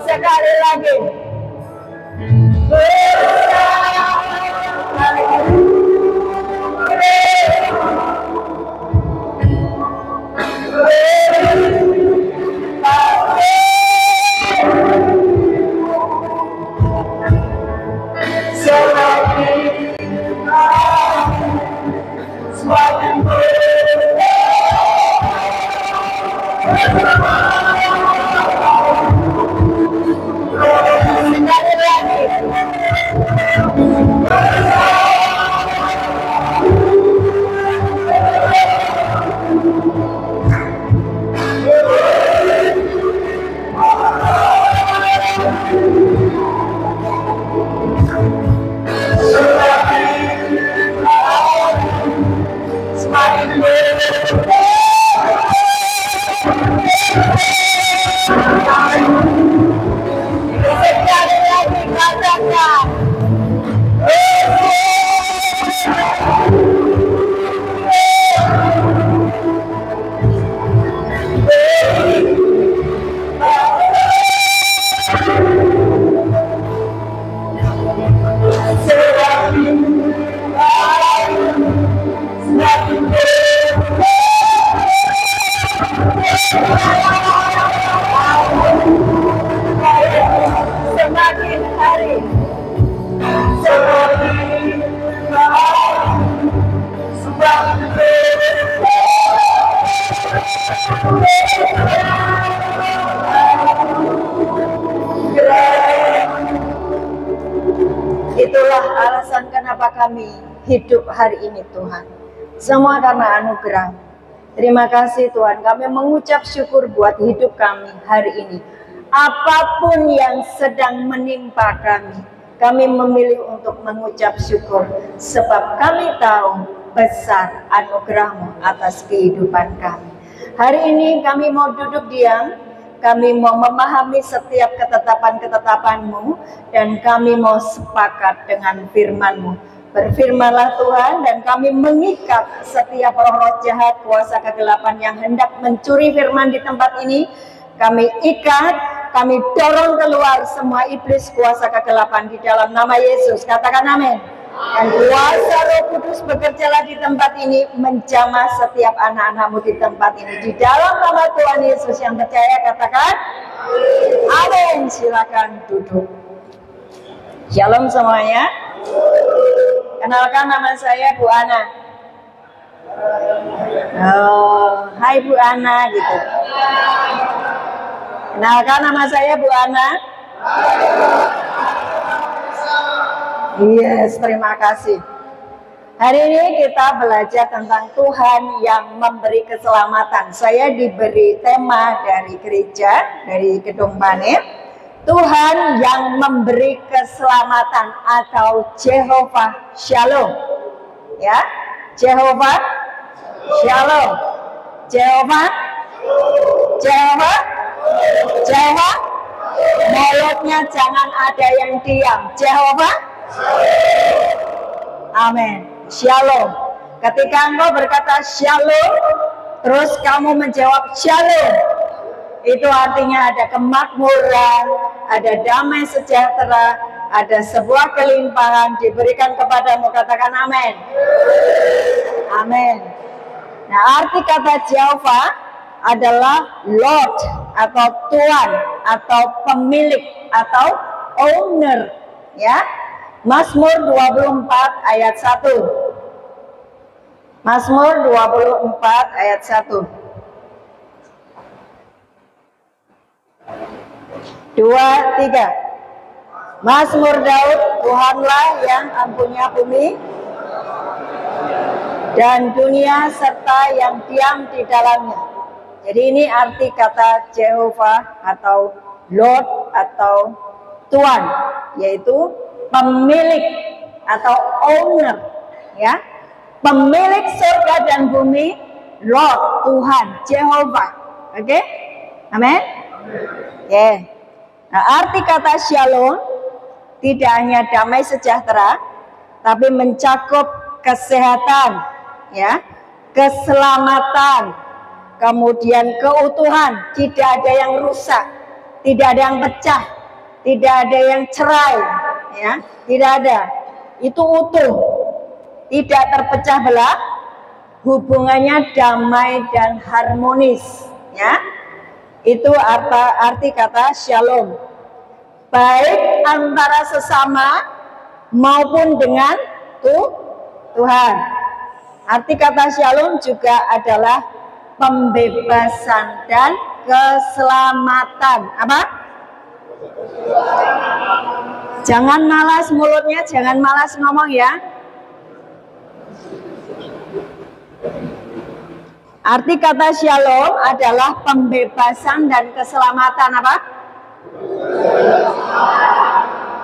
Sekali lagi. Semakin hari, itulah alasan kenapa kami hidup hari ini, Tuhan. Semua karena anugerah. Terima kasih Tuhan, kami mengucap syukur buat hidup kami hari ini. Apapun yang sedang menimpa kami memilih untuk mengucap syukur. Sebab kami tahu besar anugerah-Mu atas kehidupan kami. Hari ini kami mau duduk diam, kami mau memahami setiap ketetapan-ketetapan-Mu, dan kami mau sepakat dengan firman-Mu. Berfirmanlah Tuhan, dan kami mengikat setiap roh-roh jahat, kuasa kegelapan yang hendak mencuri firman di tempat ini. Kami ikat, kami dorong keluar semua iblis kuasa kegelapan di dalam nama Yesus. Katakan amin. Dan kuasa Roh Kudus bekerjalah di tempat ini, menjamah setiap anak-anak-Mu di tempat ini. Di dalam nama Tuhan Yesus yang percaya, katakan amin. Silakan duduk. Shalom semuanya. Kenalkan, nama saya Bu Ana. Oh, hai Bu Ana gitu. Kenalkan, nama saya Bu Ana. Yes, terima kasih. Hari ini kita belajar tentang Tuhan yang memberi keselamatan. Saya diberi tema dari gereja, dari Gedung Panen. Tuhan yang memberi keselamatan atau Jehovah Shalom. Ya, Jehovah Shalom. Jehovah mulutnya jangan ada yang diam. Jehovah amin. Shalom. Ketika engkau berkata shalom, terus kamu menjawab shalom, itu artinya ada kemakmuran, ada damai sejahtera, ada sebuah kelimpahan diberikan kepadamu. Katakan amin. Amin. Nah, arti kata Jehovah adalah Lord atau Tuhan atau pemilik atau owner, ya. Mazmur 24 ayat 1. Mazmur 24 ayat 1. 2, 3. Mazmur Daud, Tuhanlah yang ampunya bumi dan dunia serta yang diam di dalamnya. Jadi ini arti kata Jehovah atau Lord atau Tuhan, yaitu pemilik atau owner, ya. Pemilik surga dan bumi, Lord, Tuhan, Jehovah. Oke? Amin. Yeah. Nah, arti kata shalom tidak hanya damai sejahtera, tapi mencakup kesehatan, ya, keselamatan, kemudian keutuhan, tidak ada yang rusak, tidak ada yang pecah, tidak ada yang cerai, ya, tidak ada. Itu utuh, tidak terpecah belah, hubungannya damai dan harmonis, ya. Itu arti kata shalom, baik antara sesama maupun dengan Tuhan. Arti kata shalom juga adalah pembebasan dan keselamatan. Apa? Jangan malas mulutnya, jangan malas ngomong ya. Arti kata shalom adalah pembebasan dan keselamatan. Apa?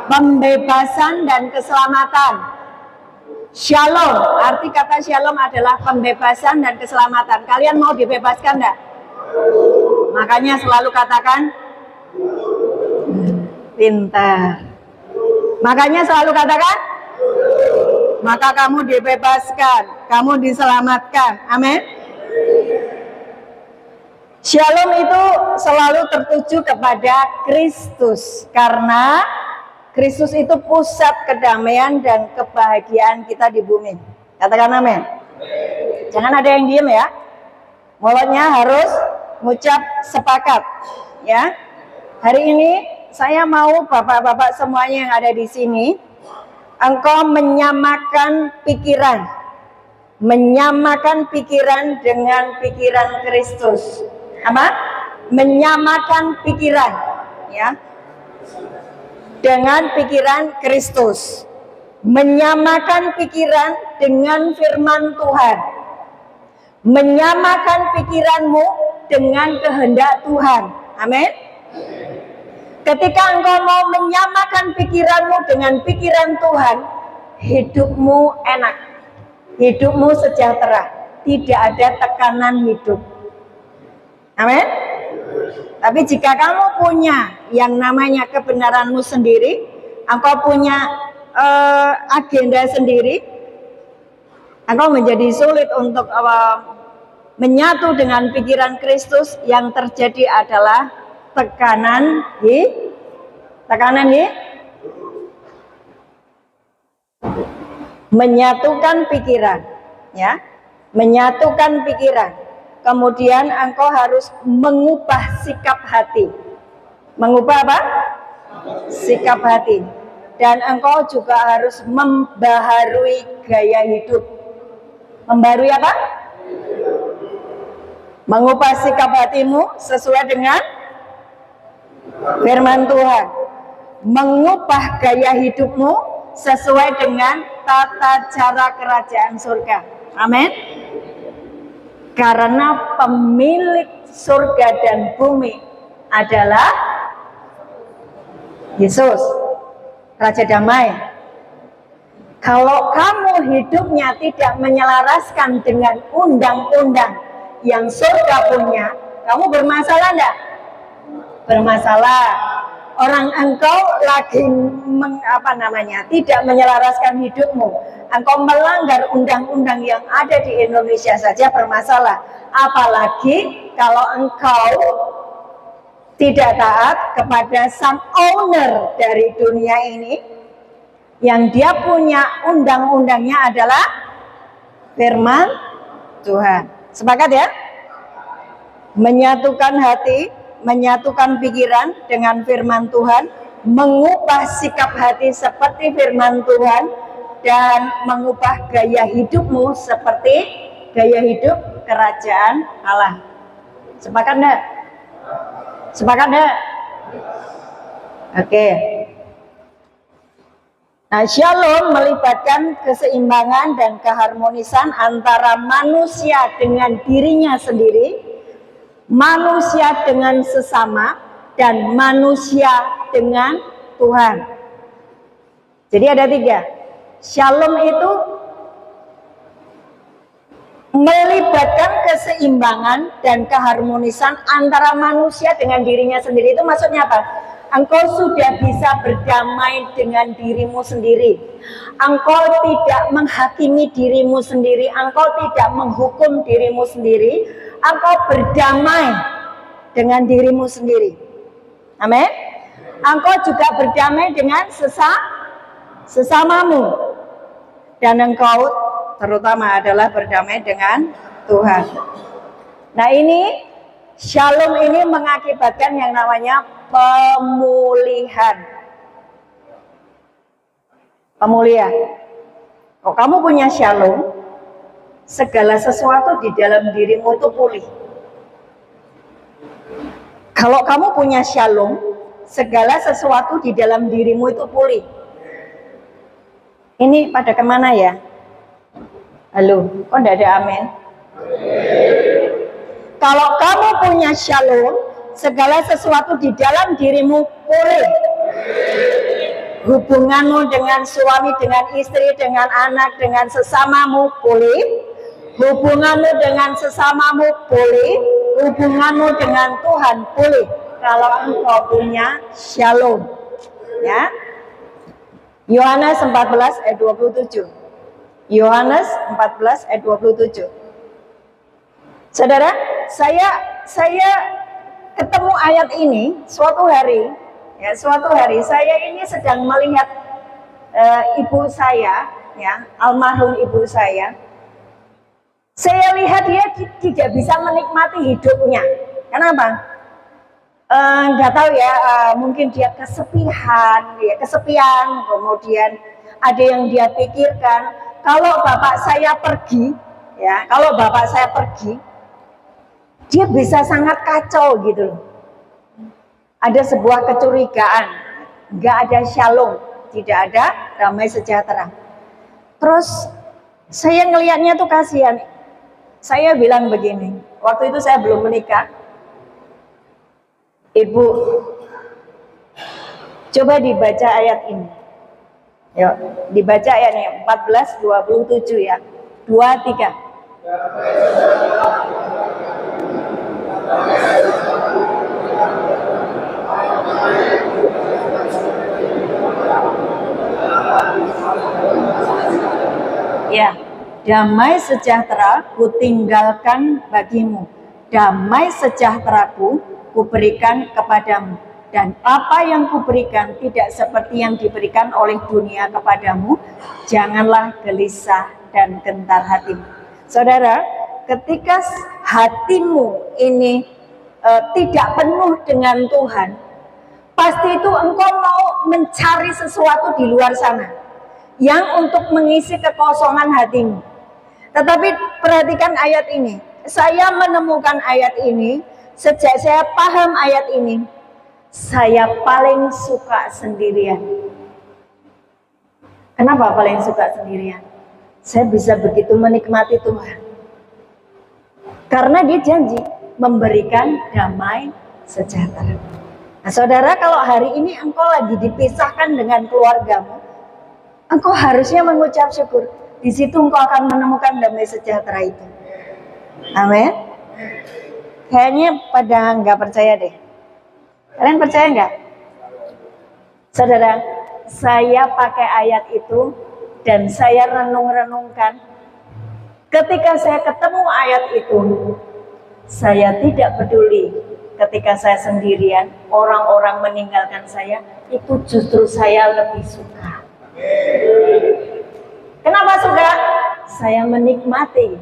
Pembebasan dan keselamatan. Shalom, arti kata shalom adalah pembebasan dan keselamatan. Kalian mau dibebaskan enggak? Makanya selalu katakan pintar. Makanya selalu katakan, maka kamu dibebaskan, kamu diselamatkan. Amin. Shalom itu selalu tertuju kepada Kristus, karena Kristus itu pusat kedamaian dan kebahagiaan kita di bumi. Katakan amin. Jangan ada yang diem ya. Mulutnya harus mengucap sepakat, ya. Hari ini saya mau bapak-bapak semuanya yang ada di sini, engkau menyamakan pikiran, dengan pikiran Kristus. Apa? Menyamakan pikiran, ya, dengan pikiran Kristus. Menyamakan pikiran dengan firman Tuhan. Menyamakan pikiranmu dengan kehendak Tuhan. Amin. Ketika engkau mau menyamakan pikiranmu dengan pikiran Tuhan, hidupmu enak, hidupmu sejahtera, tidak ada tekanan hidup. Amin. Tapi jika kamu punya yang namanya kebenaranmu sendiri, engkau punya agenda sendiri, engkau menjadi sulit untuk menyatu dengan pikiran Kristus. Yang terjadi adalah tekanan menyatukan pikiran, ya, menyatukan pikiran. Kemudian engkau harus mengubah sikap hati. Mengubah apa? Sikap hati. Dan engkau juga harus membaharui gaya hidup. Membaharui apa? Mengubah sikap hatimu sesuai dengan firman Tuhan. Mengubah gaya hidupmu sesuai dengan tata cara kerajaan surga. Amin. Karena pemilik surga dan bumi adalah Yesus, Raja Damai. Kalau kamu hidupnya tidak menyelaraskan dengan undang-undang yang surga punya, kamu bermasalah enggak? Bermasalah. Orang engkau lagi tidak menyelaraskan hidupmu. Engkau melanggar undang-undang yang ada di Indonesia saja bermasalah. Apalagi kalau engkau tidak taat kepada sang owner dari dunia ini, yang dia punya undang-undangnya adalah firman Tuhan. Sepakat ya? Menyatukan hati, menyatukan pikiran dengan firman Tuhan, mengubah sikap hati seperti firman Tuhan, dan mengubah gaya hidupmu seperti gaya hidup kerajaan Allah. Sepakat enggak? Sepakat enggak? Oke. Nah, shalom melibatkan keseimbangan dan keharmonisan antara manusia dengan dirinya sendiri, manusia dengan sesama, dan manusia dengan Tuhan. Jadi ada 3. Shalom itu melibatkan keseimbangan dan keharmonisan antara manusia dengan dirinya sendiri. Itu maksudnya apa? Engkau sudah bisa berdamai dengan dirimu sendiri. Engkau tidak menghakimi dirimu sendiri. Engkau tidak menghukum dirimu sendiri. Engkau berdamai dengan dirimu sendiri. Amin. Engkau juga berdamai dengan sesamamu. Dan engkau terutama adalah berdamai dengan Tuhan. Nah, ini shalom ini mengakibatkan yang namanya pemulihan. Pemulihan. Kalau kamu punya shalom, segala sesuatu di dalam dirimu itu pulih. Kalau kamu punya shalom, segala sesuatu di dalam dirimu itu pulih. Ini pada kemana ya? Halo, kok enggak ada amin? Kalau kamu punya shalom, segala sesuatu di dalam dirimu pulih. Hubunganmu dengan suami, dengan istri, dengan anak, dengan sesamamu pulih. Hubunganmu dengan sesamamu pulih. Hubunganmu dengan Tuhan pulih. Kalau engkau punya shalom. Ya. Yohanes 14 ayat 27. Yohanes 14 ayat 27. Saudara, saya ketemu ayat ini suatu hari saya ini sedang melihat ibu saya, ya, almarhum ibu saya. Saya lihat dia tidak bisa menikmati hidupnya. Kenapa? Nggak tahu ya, mungkin dia kesepian, kemudian ada yang dia pikirkan. Kalau bapak saya pergi, dia bisa sangat kacau gitu loh. Ada sebuah kecurigaan, nggak ada shalom, tidak ada damai sejahtera. Terus saya ngelihatnya tuh kasihan. Saya bilang begini, waktu itu saya belum menikah. Ibu, coba dibaca ayat ini. Yuk, dibaca ayatnya 14:27 ya. 2-3. Ya, damai sejahtera kutinggalkan bagimu, damai sejahteraku kuberikan kepadamu, dan apa yang kuberikan tidak seperti yang diberikan oleh dunia kepadamu. Janganlah gelisah dan gentar hatimu. Saudara, ketika hatimu ini tidak penuh dengan Tuhan, pasti itu engkau mau mencari sesuatu di luar sana yang untuk mengisi kekosongan hatimu. Tetapi perhatikan ayat ini. Saya menemukan ayat ini sejak saya paham ayat ini. Saya paling suka sendirian. Kenapa paling suka sendirian? Saya bisa begitu menikmati Tuhan. Karena dia janji memberikan damai sejahtera. Nah, saudara, kalau hari ini engkau lagi dipisahkan dengan keluargamu, engkau harusnya mengucap syukur. Di situ engkau akan menemukan damai sejahtera itu. Amin. Kayaknya pada nggak percaya deh. Kalian percaya nggak? Saudara, saya pakai ayat itu dan saya renung-renungkan. Ketika saya ketemu ayat itu, saya tidak peduli. Ketika saya sendirian, orang-orang meninggalkan saya, itu justru saya lebih suka. Kenapa suka? Saya menikmati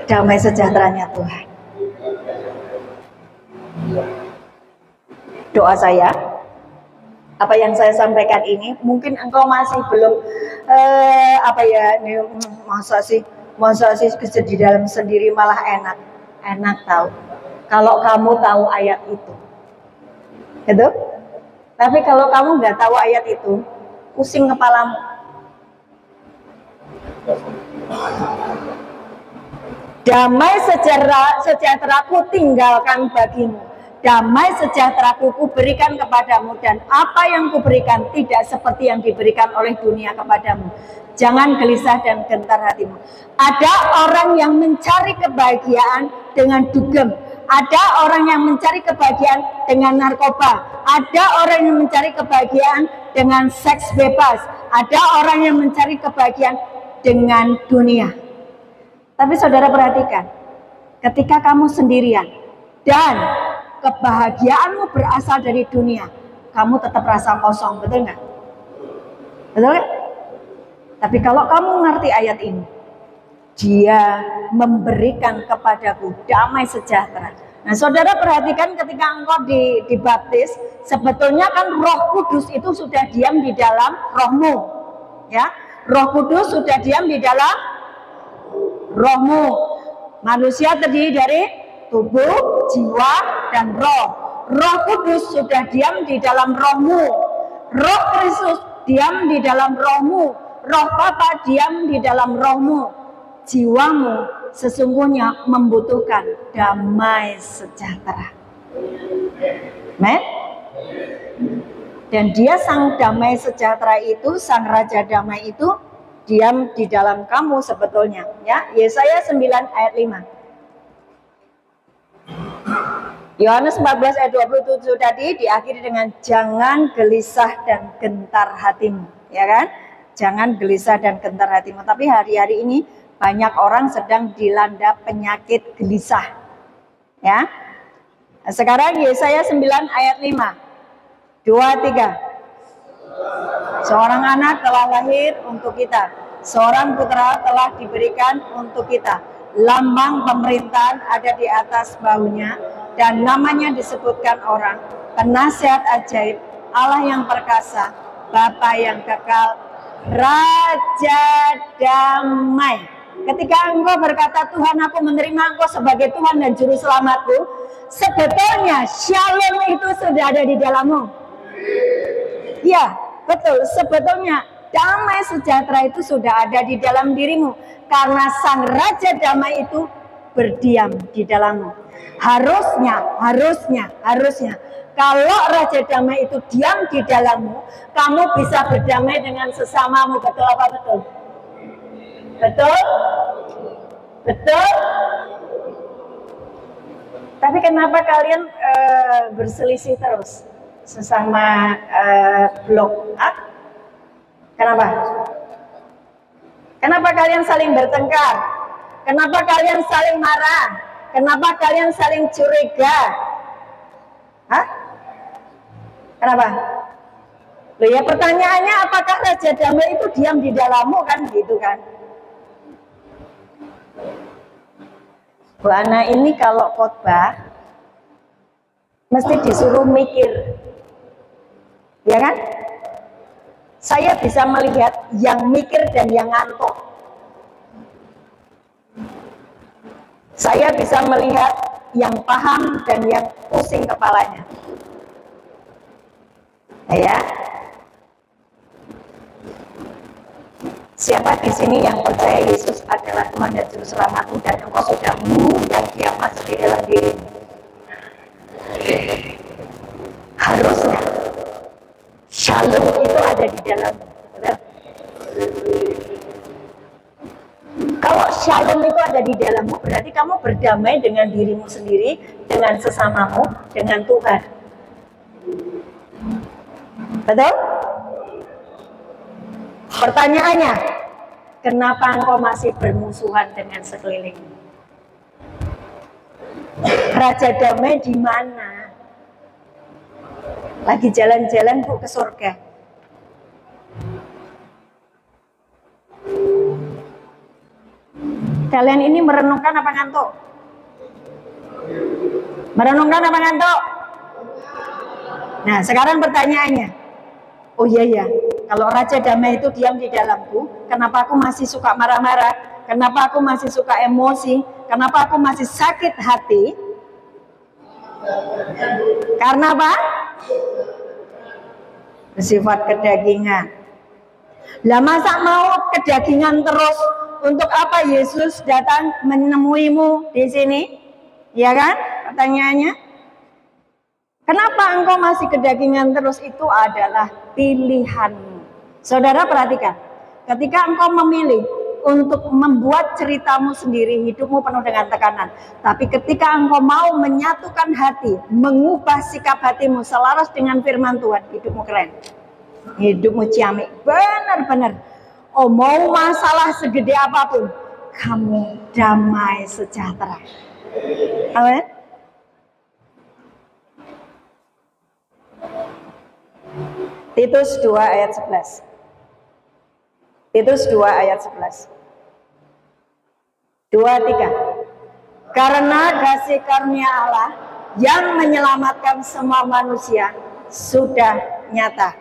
damai sejahteranya Tuhan. Doa saya, apa yang saya sampaikan ini, mungkin engkau masih belum masa sih di dalam sendiri malah enak tahu. Kalau kamu tahu ayat itu, gitu. Tapi kalau kamu nggak tahu ayat itu, pusing kepalamu. Damai sejahtera ku tinggalkan bagimu. damai sejahtera-Ku kuberikan kepadamu, dan apa yang kuberikan tidak seperti yang diberikan oleh dunia kepadamu. Jangan gelisah dan gentar hatimu. Ada orang yang mencari kebahagiaan dengan dugem. Ada orang yang mencari kebahagiaan dengan narkoba. Ada orang yang mencari kebahagiaan dengan seks bebas. Ada orang yang mencari kebahagiaan dengan dunia. Tapi saudara perhatikan, ketika kamu sendirian dan kebahagiaanmu berasal dari dunia, kamu tetap rasa kosong, betul nggak? Betul nggak? Tapi kalau kamu ngerti ayat ini, Dia memberikan kepadaku damai sejahtera. Nah, saudara perhatikan ketika engkau dibaptis, sebetulnya kan Roh Kudus itu sudah diam di dalam rohmu, ya. Roh Kudus sudah diam di dalam rohmu. Manusia terdiri dari tubuh, jiwa, dan roh. Roh Kudus sudah diam di dalam rohmu. Roh Kristus diam di dalam rohmu. Roh Bapa diam di dalam rohmu. Jiwamu sesungguhnya membutuhkan damai sejahtera. Amen. Dan Dia sang damai sejahtera itu, sang Raja damai itu diam di dalam kamu sebetulnya, ya. Yesaya 9 ayat 5. Yohanes 14 ayat 27 tadi diakhiri dengan jangan gelisah dan gentar hatimu, ya kan? Jangan gelisah dan gentar hatimu. Tapi hari-hari ini banyak orang sedang dilanda penyakit gelisah, ya. Sekarang Yesaya 9 ayat 5. 2, 3. Seorang anak telah lahir untuk kita, seorang putra telah diberikan untuk kita. Lambang pemerintahan ada di atas bahunya, dan namanya disebutkan orang Penasihat Ajaib, Allah yang perkasa, Bapa yang kekal, Raja Damai. Ketika engkau berkata, Tuhan, aku menerima Engkau sebagai Tuhan dan Juru Selamatku, sebetulnya shalom itu sudah ada di dalammu. Ya, betul. Sebetulnya damai sejahtera itu sudah ada di dalam dirimu, karena sang Raja Damai itu berdiam di dalammu. Harusnya kalau Raja Damai itu diam di dalammu, kamu bisa berdamai dengan sesamamu. Betul apa betul? Betul? Betul? Tapi kenapa kalian berselisih terus sesama blok A? Kenapa? Kenapa kalian saling bertengkar? Kenapa kalian saling marah? Kenapa kalian saling curiga? Hah? Kenapa? Loh ya, pertanyaannya apakah Raja Damai itu diam di dalammu, kan gitu kan? Bu Ana ini kalau khotbah mesti disuruh mikir, ya kan? Saya bisa melihat yang mikir dan yang ngantuk. Saya bisa melihat yang paham dan yang pusing kepalanya. Ya. Siapa di sini yang percaya Yesus adalah Tuhan dan Juru Selamatmu, dan engkau sudah mengundang Dia masuk di dalam dirimu? Harusnya shalom itu ada di dalam. Kalau shalom itu ada di dalammu, berarti kamu berdamai dengan dirimu sendiri, dengan sesamamu, dengan Tuhan. Betul? Pertanyaannya, kenapa engkau masih bermusuhan dengan sekelilingmu? Raja Damai di mana? Lagi jalan-jalan ke surga. Kalian ini merenungkan apa ngantuk? Merenungkan apa ngantuk? Nah, sekarang pertanyaannya. Oh iya, kalau Raja Damai itu diam di dalamku, kenapa aku masih suka marah-marah? Kenapa aku masih suka emosi? Kenapa aku masih sakit hati? Karena apa? Bersifat kedagingan. Lah masa mau kedagingan terus? Untuk apa Yesus datang menemuimu di sini? Ya kan? Pertanyaannya. Kenapa engkau masih kedagingan terus? Itu adalah pilihanmu. Saudara perhatikan, ketika engkau memilih untuk membuat ceritamu sendiri, hidupmu penuh dengan tekanan. Tapi ketika engkau mau menyatukan hati, mengubah sikap hatimu selaras dengan firman Tuhan, hidupmu keren. Hidupmu ciamik, benar-benar. Oh, mau masalah segede apapun, kamu damai sejahtera. Amin. Titus 2 ayat 11. Titus 2 ayat 11. 2-3. Karena kasih karunia Allah yang menyelamatkan semua manusia sudah nyata.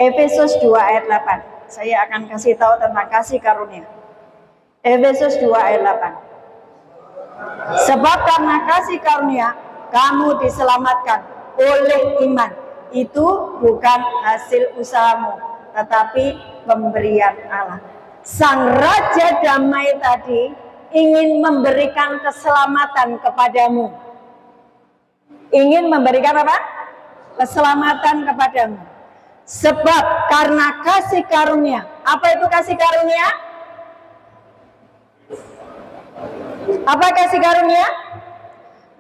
Efesus 2 ayat 8. Saya akan kasih tahu tentang kasih karunia. Efesus 2 ayat 8. Sebab karena kasih karunia kamu diselamatkan oleh iman. Itu bukan hasil usahamu, tetapi pemberian Allah. Sang Raja Damai tadi ingin memberikan keselamatan kepadamu. Ingin memberikan apa? Keselamatan kepadamu. Sebab karena kasih karunia. Apa itu kasih karunia? Apa kasih karunia?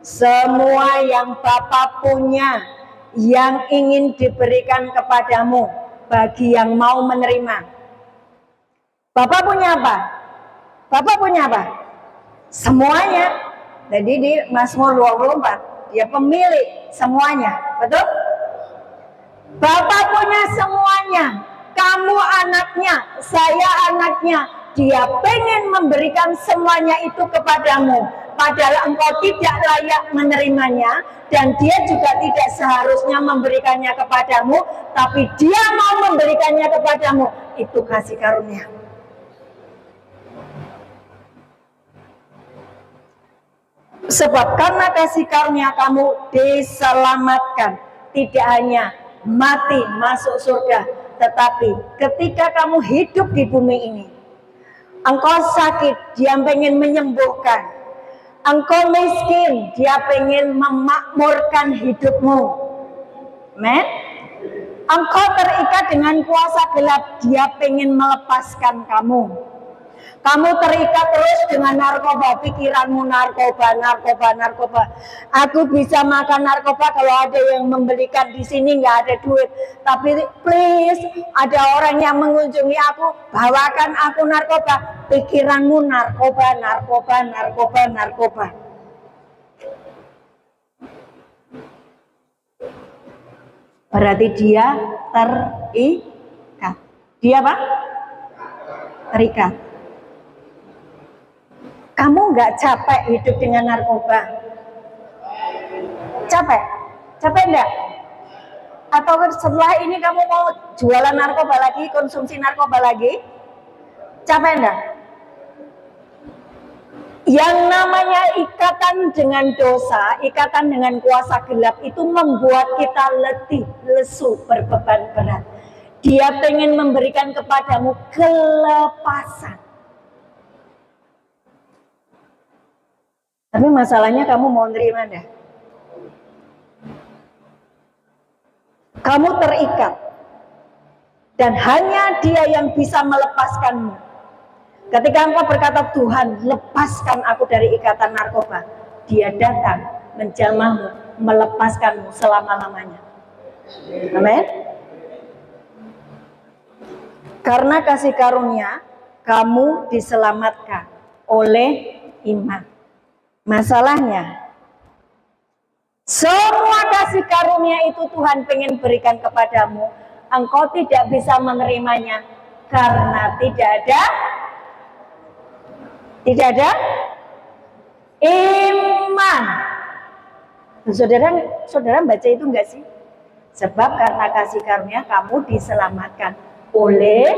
Semua yang Bapa punya yang ingin diberikan kepadamu bagi yang mau menerima. Bapak punya apa? Bapak punya apa? Semuanya. Jadi di Mazmur 24 dia pemilik semuanya, betul? Bapak punya semuanya. Kamu anaknya, saya anaknya. Dia pengen memberikan semuanya itu kepadamu. Padahal engkau tidak layak menerimanya. Dan dia juga tidak seharusnya memberikannya kepadamu. Tapi dia mau memberikannya kepadamu. Itu kasih karunia. Sebab karena kasih karunia kamu diselamatkan. Tidak hanya mati masuk surga, tetapi ketika kamu hidup di bumi ini, engkau sakit, dia pengen menyembuhkan. Engkau miskin, dia pengen memakmurkan hidupmu. Amen. Engkau terikat dengan kuasa gelap, dia pengen melepaskan kamu. Kamu terikat terus dengan narkoba, pikiranmu narkoba, narkoba, narkoba. Aku bisa makan narkoba kalau ada yang membelikan di sini, nggak ada duit. Tapi please, ada orang yang mengunjungi aku, bawakan aku narkoba. Pikiranmu narkoba, narkoba, narkoba, narkoba. Berarti dia terikat. Dia apa? Terikat. Kamu nggak capek hidup dengan narkoba? Capek? Capek enggak? Atau setelah ini kamu mau jualan narkoba lagi, konsumsi narkoba lagi? Capek enggak? Yang namanya ikatan dengan dosa, ikatan dengan kuasa gelap itu membuat kita letih, lesu, berbeban berat. Dia pengen memberikan kepadamu kelepasan. Tapi masalahnya kamu mau nerima enggak? Kamu terikat. Dan hanya dia yang bisa melepaskanmu. Ketika engkau berkata, Tuhan lepaskan aku dari ikatan narkoba, dia datang menjamahmu, melepaskanmu selama-lamanya. Amin. Karena kasih karunia, kamu diselamatkan oleh iman. Masalahnya, semua kasih karunia itu Tuhan pengen berikan kepadamu, engkau tidak bisa menerimanya karena tidak ada iman. Saudara baca itu enggak sih? Sebab karena kasih karunia kamu diselamatkan oleh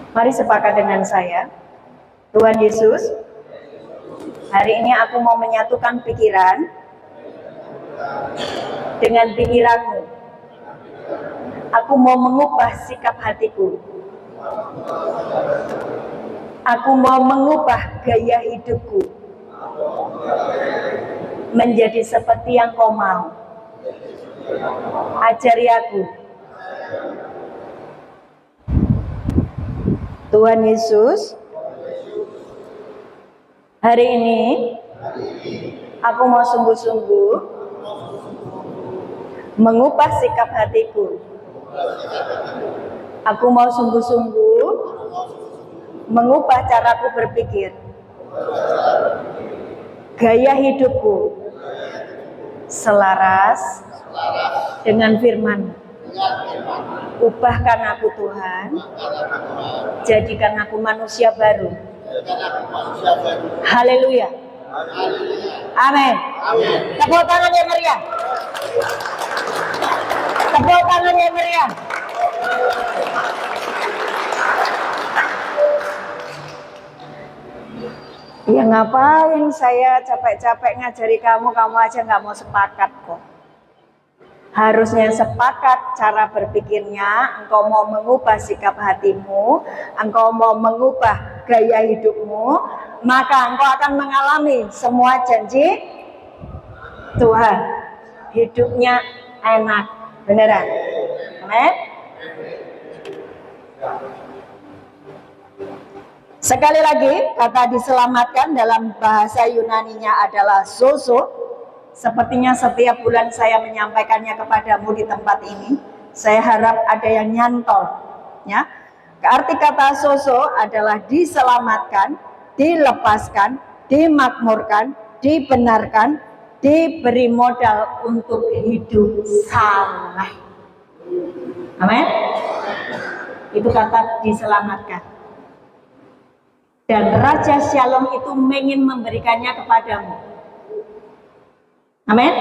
Mari sepakat dengan saya. Tuhan Yesus, hari ini aku mau menyatukan pikiran dengan pikiranmu. Aku mau mengubah sikap hatiku. Aku mau mengubah gaya hidupku menjadi seperti yang kau mau. Ajari aku. Tuhan Yesus, hari ini aku mau sungguh-sungguh mengubah sikap hatiku. Aku mau sungguh-sungguh mengubah caraku berpikir, gaya hidupku selaras dengan firman. Ubahkan aku Tuhan, jadikan aku manusia baru. Haleluya. Amin. Tepuk tangan yang meriah. Tepuk tangan yang meriah. Ya ngapain saya capek-capek ngajari kamu aja nggak mau sepakat kok. Harusnya sepakat cara berpikirnya, engkau mau mengubah sikap hatimu, engkau mau mengubah gaya hidupmu, maka engkau akan mengalami semua janji Tuhan. Hidupnya enak, beneran. Amin. Sekali lagi, kata diselamatkan dalam bahasa Yunaninya adalah zozo. Sepertinya setiap bulan saya menyampaikannya kepadamu di tempat ini. Saya harap ada yang nyantol, ya. Arti kata zozo adalah diselamatkan, dilepaskan, dimakmurkan, dibenarkan, diberi modal untuk hidup saleh. Amin. Itu kata diselamatkan. Dan Raja Shalom itu ingin memberikannya kepadamu. Amin.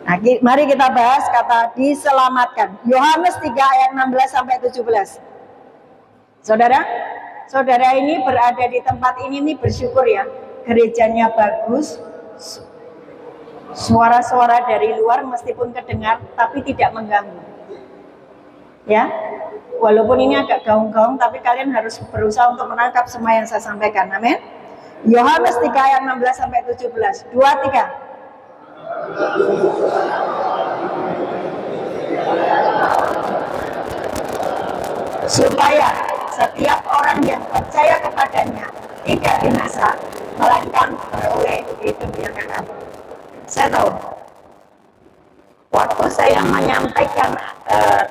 Nah, mari kita bahas kata diselamatkan. Yohanes 3 ayat 16 sampai 17. Saudara ini berada di tempat ini bersyukur ya. Gerejanya bagus. Suara-suara dari luar meskipun kedengar tapi tidak mengganggu. Ya. Walaupun ini agak gaung-gaung tapi kalian harus berusaha untuk menangkap semua yang saya sampaikan. Amin. Yohanes 3 ayat 16 sampai 17. 2, 3. Supaya setiap orang yang percaya kepadanya tidak binasa, melainkan beroleh hidup yang kekal. Saya tahu waktu saya menyampaikan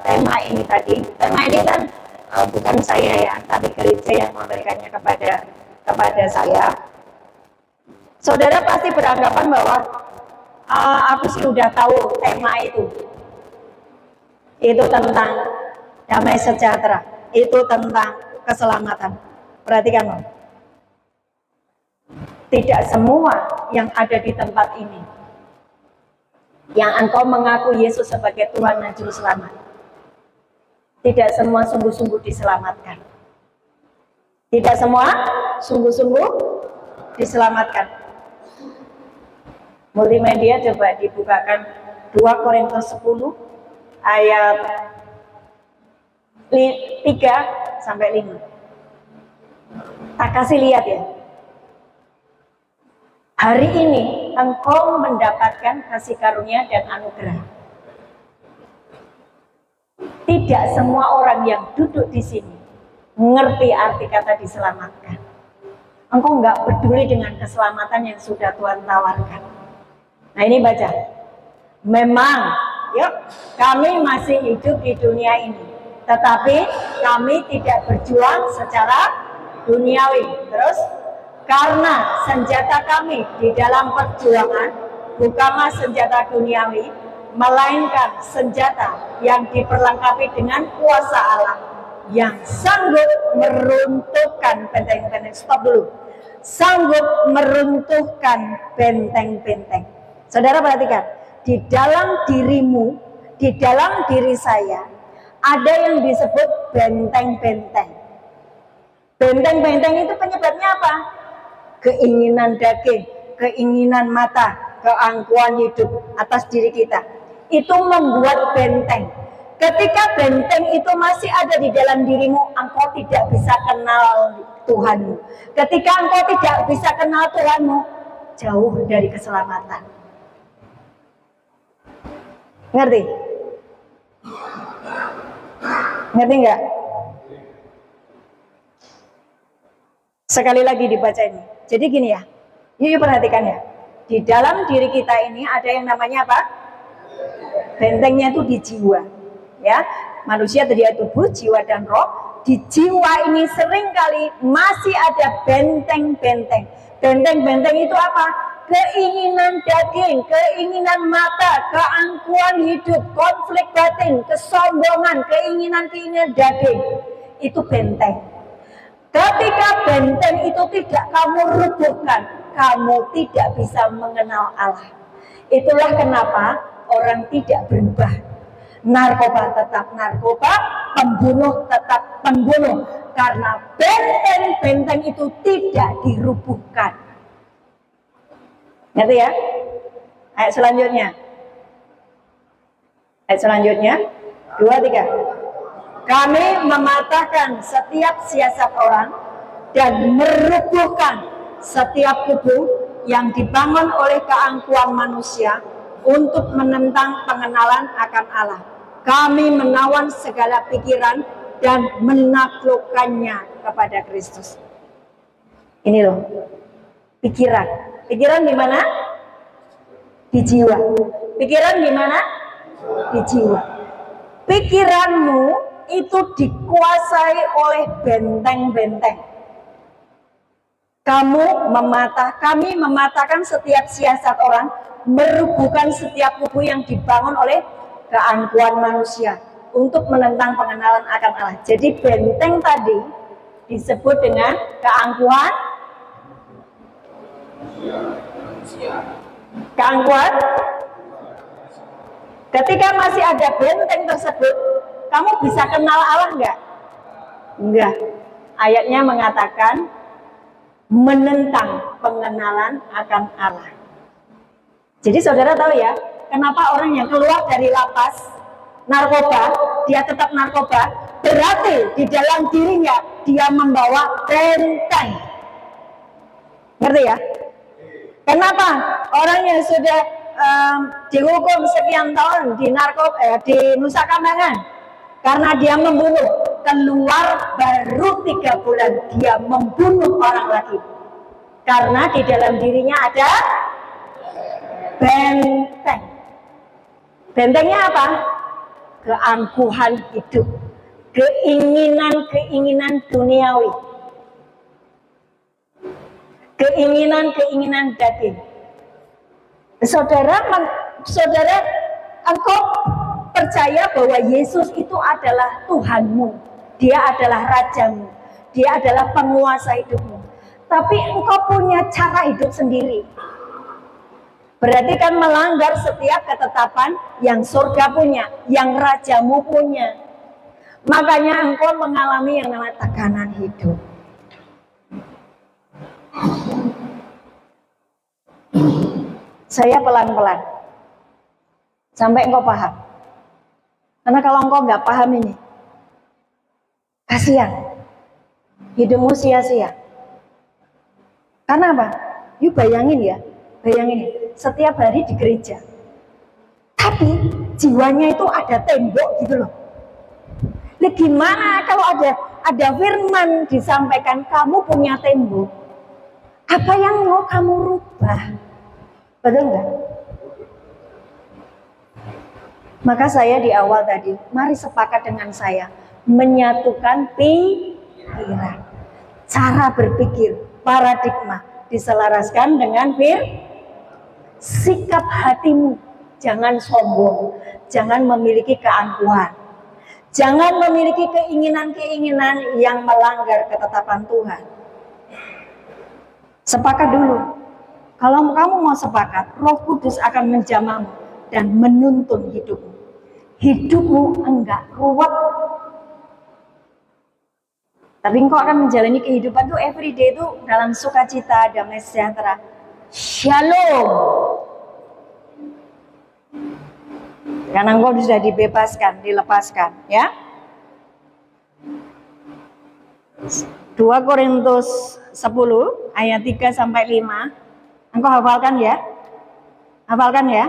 tema ini tadi, tema ini kan bukan saya ya, tapi gereja yang memberikannya kepada saya. Saudara pasti beranggapan bahwa aku sudah tahu tema itu. Itu tentang damai sejahtera, itu tentang keselamatan. Perhatikan loh. Tidak semua yang ada di tempat ini yang engkau mengaku Yesus sebagai Tuhan dan Juru Selamat, tidak semua sungguh-sungguh diselamatkan. Tidak semua sungguh-sungguh diselamatkan. Multimedia coba dibukakan 2 Korintus 10 ayat 3 sampai 5. Tak kasih lihat ya. Hari ini engkau mendapatkan kasih karunia dan anugerah. Tidak semua orang yang duduk di sini mengerti arti kata diselamatkan. Engkau nggak peduli dengan keselamatan yang sudah Tuhan tawarkan. Nah ini baca. Memang, yuk, kami masih hidup di dunia ini, tetapi kami tidak berjuang secara duniawi. Terus, karena senjata kami di dalam perjuangan bukanlah senjata duniawi, melainkan senjata yang diperlengkapi dengan kuasa Allah yang sanggup meruntuhkan benteng-benteng. Stop dulu. Sanggup meruntuhkan benteng-benteng. Saudara perhatikan, di dalam dirimu, di dalam diri saya ada yang disebut benteng-benteng. Benteng-benteng itu penyebabnya apa? Keinginan daging, keinginan mata, keangkuhan hidup atas diri kita. Itu membuat benteng. Ketika benteng itu masih ada di dalam dirimu, engkau tidak bisa kenal Tuhanmu. Ketika engkau tidak bisa kenal Tuhanmu, jauh dari keselamatan. Ngerti? Ngerti nggak? Sekali lagi dibaca ini. Jadi gini ya, yuk perhatikan ya. Di dalam diri kita ini ada yang namanya apa? Bentengnya itu di jiwa. Ya, manusia terdiri tubuh, jiwa dan roh. Di jiwa ini seringkali masih ada benteng-benteng. Benteng-benteng itu apa? Keinginan daging, keinginan mata, keangkuhan hidup, konflik batin, kesombongan, keinginan-keinginan daging. Itu benteng. Ketika benteng itu tidak kamu rubuhkan, kamu tidak bisa mengenal Allah. Itulah kenapa orang tidak berubah. Narkoba tetap narkoba, pembunuh tetap pembunuh, karena benteng-benteng itu tidak dirubuhkan. Ngerti ya? Ayat selanjutnya. Ayat selanjutnya 2, 3. Kami mematahkan setiap siasat orang dan merubuhkan setiap kubu yang dibangun oleh keangkuhan manusia untuk menentang pengenalan akan Allah. Kami menawan segala pikiran dan menaklukkannya kepada Kristus. Ini loh, pikiran. Pikiran di mana? Di jiwa. Pikiran di mana? Di jiwa. Pikiranmu itu dikuasai oleh benteng-benteng. Kami mematahkan setiap siasat orang, merubuhkan setiap kubu yang dibangun oleh keangkuhan manusia untuk menentang pengenalan akan Allah. Jadi benteng tadi disebut dengan keangkuhan Ketika masih ada benteng tersebut, kamu bisa kenal Allah enggak? Enggak. Ayatnya mengatakan menentang pengenalan akan Allah. Jadi saudara tahu ya, kenapa orang yang keluar dari lapas narkoba, dia tetap narkoba, berarti di dalam dirinya dia membawa benteng. Ngerti ya? Kenapa orang yang sudah dihukum sekian tahun di di Nusa Kambangan karena dia membunuh, keluar baru 3 bulan dia membunuh orang lagi karena di dalam dirinya ada benteng. Bentengnya apa? Keangkuhan hidup, keinginan-keinginan duniawi, keinginan-keinginan daging. Saudara, engkau percaya bahwa Yesus itu adalah Tuhanmu, Dia adalah Rajamu, Dia adalah penguasa hidupmu. Tapi engkau punya cara hidup sendiri. Berarti kan melanggar setiap ketetapan yang surga punya, yang Rajamu punya. Makanya engkau mengalami yang namanya tekanan hidup. Saya pelan-pelan sampai engkau paham. Karena kalau engkau nggak paham ini, kasihan, hidupmu sia-sia. Karena apa? Yuk bayangin ya, setiap hari di gereja, tapi jiwanya itu ada tembok gitu loh. Nah, gimana kalau ada firman disampaikan, kamu punya tembok? Apa yang mau kamu rubah? Betul nggak? Maka saya di awal tadi, mari sepakat dengan saya, menyatukan pikiran, cara berpikir, paradigma, diselaraskan dengan sikap hatimu. Jangan sombong, jangan memiliki keangkuhan, jangan memiliki keinginan-keinginan yang melanggar ketetapan Tuhan. Sepakat dulu. Kalau kamu mau sepakat, Roh Kudus akan menjamahmu dan menuntun hidupmu. Hidupmu enggak ruwet. Tapi engkau akan menjalani kehidupan itu everyday itu dalam sukacita, damai sejahtera. Shalom. Karena engkau sudah dibebaskan, dilepaskan, ya. 2 Korintus 10 ayat 3 sampai 5. Engkau hafalkan ya? Hafalkan ya?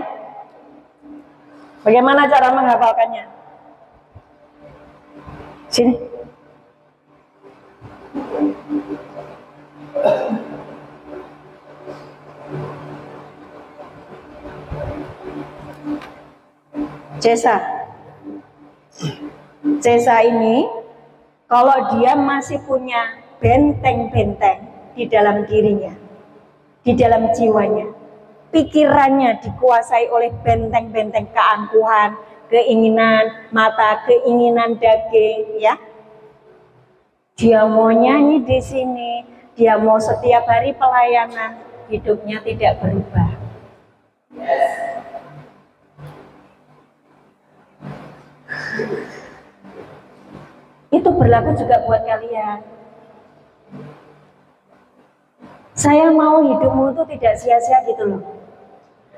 Bagaimana cara menghafalkannya? Sini. Cesa ini kalau dia masih punya benteng-benteng di dalam dirinya, di dalam jiwanya, pikirannya dikuasai oleh benteng-benteng keangkuhan, keinginan mata, keinginan daging, ya. Dia mau nyanyi di sini, dia mau setiap hari pelayanan, hidupnya tidak berubah. Itu berlaku juga buat kalian. Saya mau hidupmu itu tidak sia-sia gitu loh.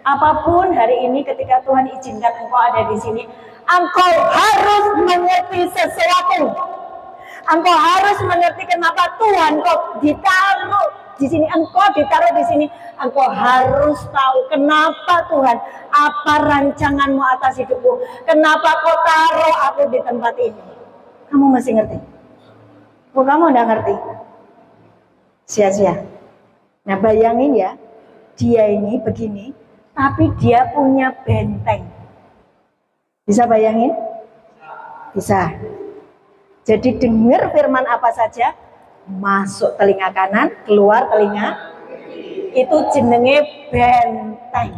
Apapun hari ini ketika Tuhan izinkan engkau ada di sini, engkau harus mengerti sesuatu. Engkau harus mengerti kenapa Tuhan kau ditaruh di sini, engkau ditaruh di sini. Engkau harus tahu kenapa Tuhan, apa rancanganmu atas hidupku, kenapa kau taruh aku di tempat ini. Kamu masih ngerti? Oh, kamu udah ngerti? Sia-sia. Nah, bayangin ya, dia ini begini, tapi dia punya benteng. Bisa bayangin? Bisa. Jadi dengar firman apa saja, masuk telinga kanan, keluar telinga, itu jenenge benteng.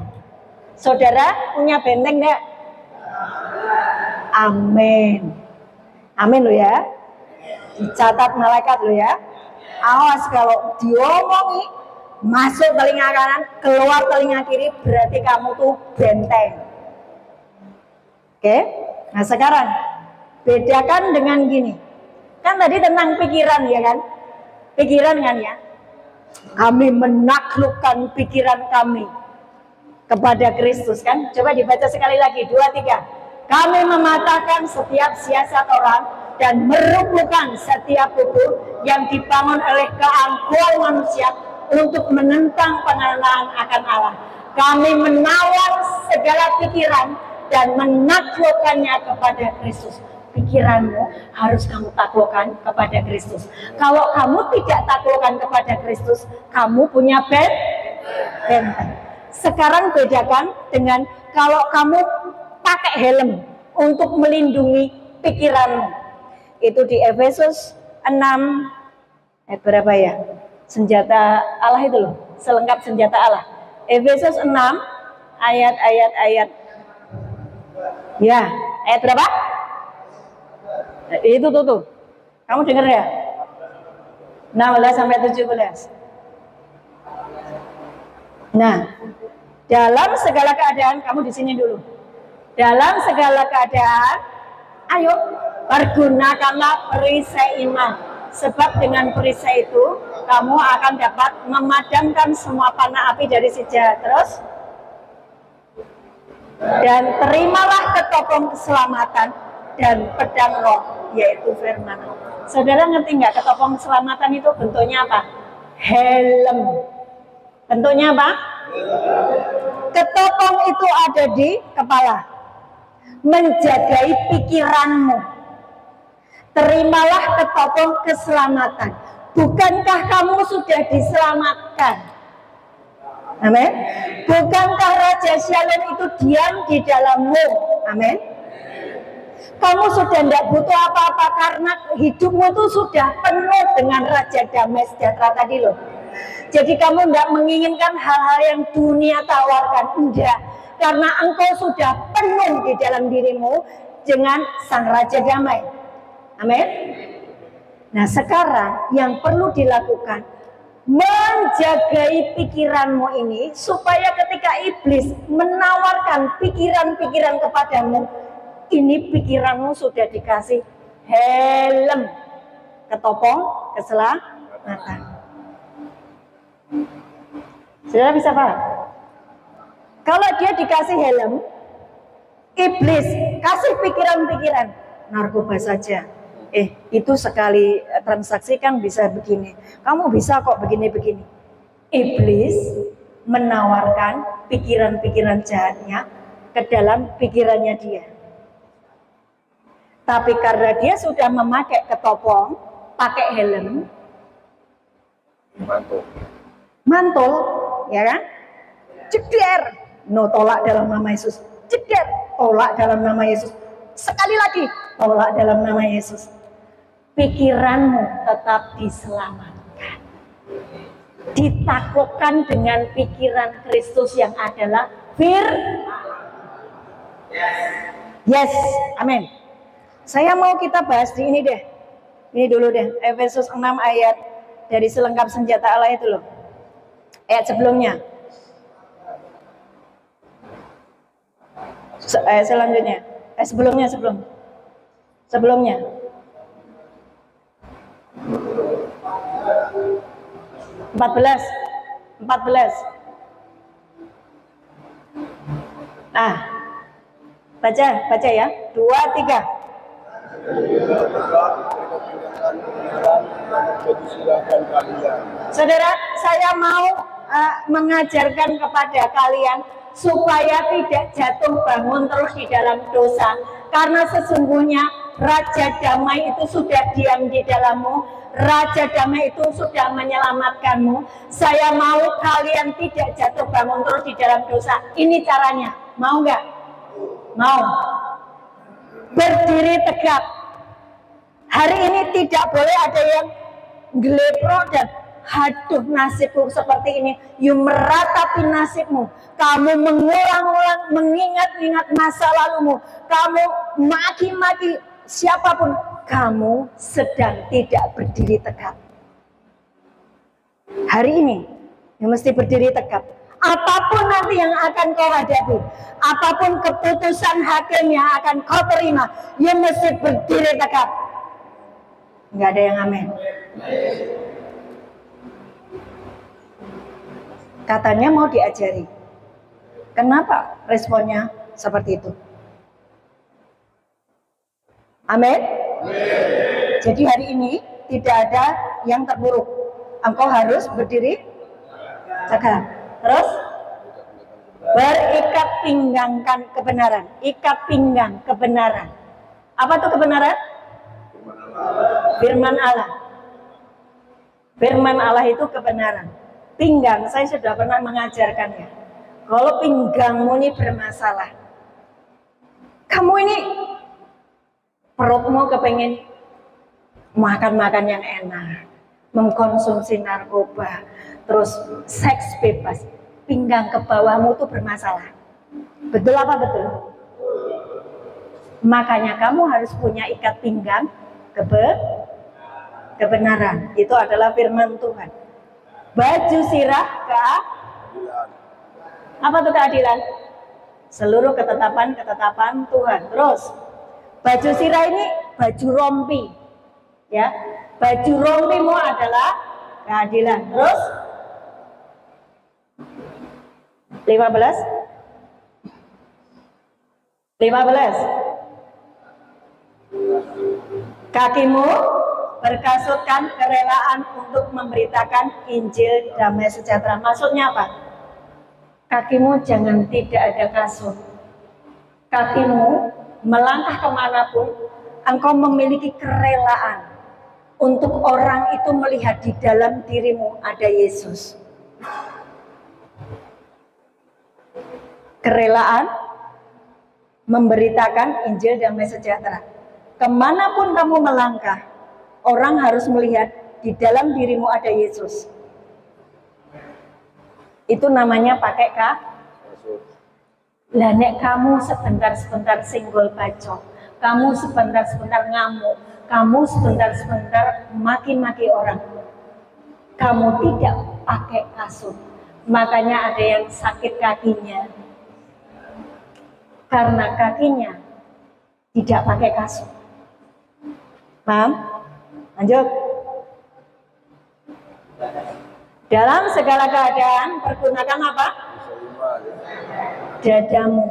Saudara punya benteng enggak? Amin. Amin lo ya. Dicatat malaikat lo ya. Awas kalau diomongi masuk telinga kanan, keluar telinga kiri, berarti kamu tuh benteng. Oke? Nah sekarang bedakan dengan gini. Kan tadi tentang pikiran ya kan? Pikiran kan ya? Kami menaklukkan pikiran kami kepada Kristus kan? Coba dibaca sekali lagi, 2, 3. Kami mematahkan setiap siasat orang dan merumpuhkan setiap tubuh yang dibangun oleh keangkuhan manusia untuk menentang pengenalan akan Allah. Kami menawar segala pikiran dan menaklukkannya kepada Kristus. Pikiranmu harus kamu taklukkan kepada Kristus. Kalau kamu tidak taklukkan kepada Kristus, kamu punya benteng. Sekarang bedakan dengan kalau kamu pakai helm untuk melindungi pikiranmu. Itu di Efesus 6 ayat berapa ya? Senjata Allah itu loh, selengkap senjata Allah. Efesus 6 ayat. Ya, ayat berapa? Itu tuh. Kamu dengar ya? 16 sampai 17. Nah, dalam segala keadaan, kamu di sini dulu. Dalam segala keadaan, ayo pergunakanlah perisai iman. Sebab dengan perisai itu, kamu akan dapat memadamkan semua panah api dari si jahat. Terus, dan terimalah ketopong keselamatan dan pedang roh, yaitu firman. Saudara ngerti nggak ketopong keselamatan itu bentuknya apa? Helm. Bentuknya apa? Ketopong itu ada di kepala, menjagai pikiranmu. Terimalah ketopong keselamatan. Bukankah kamu sudah diselamatkan? Amin. Bukankah Raja Shalom itu diam di dalammu? Amin. Kamu sudah tidak butuh apa-apa karena hidupmu itu sudah penuh dengan Raja Damai Sejahtera tadi loh. Jadi kamu tidak menginginkan hal-hal yang dunia tawarkan, enggak. Karena engkau sudah penuh di dalam dirimu dengan Sang Raja Damai. Amin. Nah sekarang yang perlu dilakukan, menjagai pikiranmu ini supaya ketika iblis menawarkan pikiran-pikiran kepadamu, ini pikiranmu sudah dikasih helm, ketopong keselamatan. Saudara bisa paham? Kalau dia dikasih helm, Iblis kasih pikiran-pikiran, narkoba saja. Itu sekali transaksi kan bisa begini. Kamu bisa kok begini-begini. Iblis menawarkan pikiran-pikiran jahatnya ke dalam pikirannya dia. Tapi karena dia sudah memakai ketopong, pakai helm, mantul, ya kan? Jeder, no, tolak dalam nama Yesus. Jeder, tolak dalam nama Yesus. Sekali lagi, tolak dalam nama Yesus. Pikiranmu tetap diselamatkan. Ditaklukkan dengan pikiran Kristus yang adalah Yes, amin. Saya mau kita bahas di ini deh. Ini dulu deh, Efesus 6 ayat dari selengkap senjata Allah itu loh. Ayat sebelumnya. Selanjutnya. Sebelumnya. Empat belas. Nah, baca ya. 2, 3. Saudara, saya mau mengajarkan kepada kalian supaya tidak jatuh bangun terus di dalam dosa. Karena sesungguhnya Raja Damai itu sudah diam di dalammu. Raja Damai itu sudah menyelamatkanmu. Saya mau kalian tidak jatuh bangun terus di dalam dosa. Ini caranya. Mau nggak? Mau. Berdiri tegak. Hari ini tidak boleh ada yang geleprok dan haduh nasibku seperti ini. You meratapi nasibmu. Kamu mengulang-ulang, mengingat-ingat masa lalumu. Kamu maki-maki siapapun. Kamu sedang tidak berdiri tegak. Hari ini, you mesti berdiri tegak. Apapun nanti yang akan kau hadapi, apapun keputusan hakim yang akan kau terima, you mesti berdiri tegak. Nggak ada yang amin. Katanya mau diajari. Kenapa responnya seperti itu? Amin. Jadi hari ini tidak ada yang terburuk. Engkau harus berdiri tegak. Terus berikat pinggangkan kebenaran. Ikat pinggang kebenaran. Apa tuh kebenaran? Firman Allah. Firman Allah itu kebenaran. Pinggang, saya sudah pernah mengajarkannya. Kalau pinggangmu ini bermasalah, kamu ini perutmu kepengen makan-makan yang enak, mengkonsumsi narkoba, terus seks bebas, pinggang ke bawahmu itu bermasalah. Betul apa betul? Makanya kamu harus punya ikat pinggang kebenaran. Itu adalah firman Tuhan. Baju sirah apa tuh keadilan? Seluruh ketetapan Tuhan. Terus baju sirah ini baju rompi, ya. Baju rompimu adalah keadilan. Terus 15. Kakimu berkasutkan kerelaan untuk memberitakan Injil damai sejahtera. Maksudnya apa? Kakimu jangan tidak ada kasut. Kakimu melangkah kemanapun, engkau memiliki kerelaan untuk orang itu melihat di dalam dirimu ada Yesus. Kerelaan memberitakan Injil damai sejahtera. Kemanapun kamu melangkah, orang harus melihat di dalam dirimu ada Yesus. Itu namanya pakai kasut. Lah nek kamu sebentar-sebentar singgol bacok, kamu sebentar-sebentar ngamuk, kamu sebentar-sebentar maki-maki orang, kamu tidak pakai kasut. Makanya ada yang sakit kakinya karena kakinya tidak pakai kasut. Paham? Lanjut. Dalam segala keadaan pergunakan apa? Dadamu.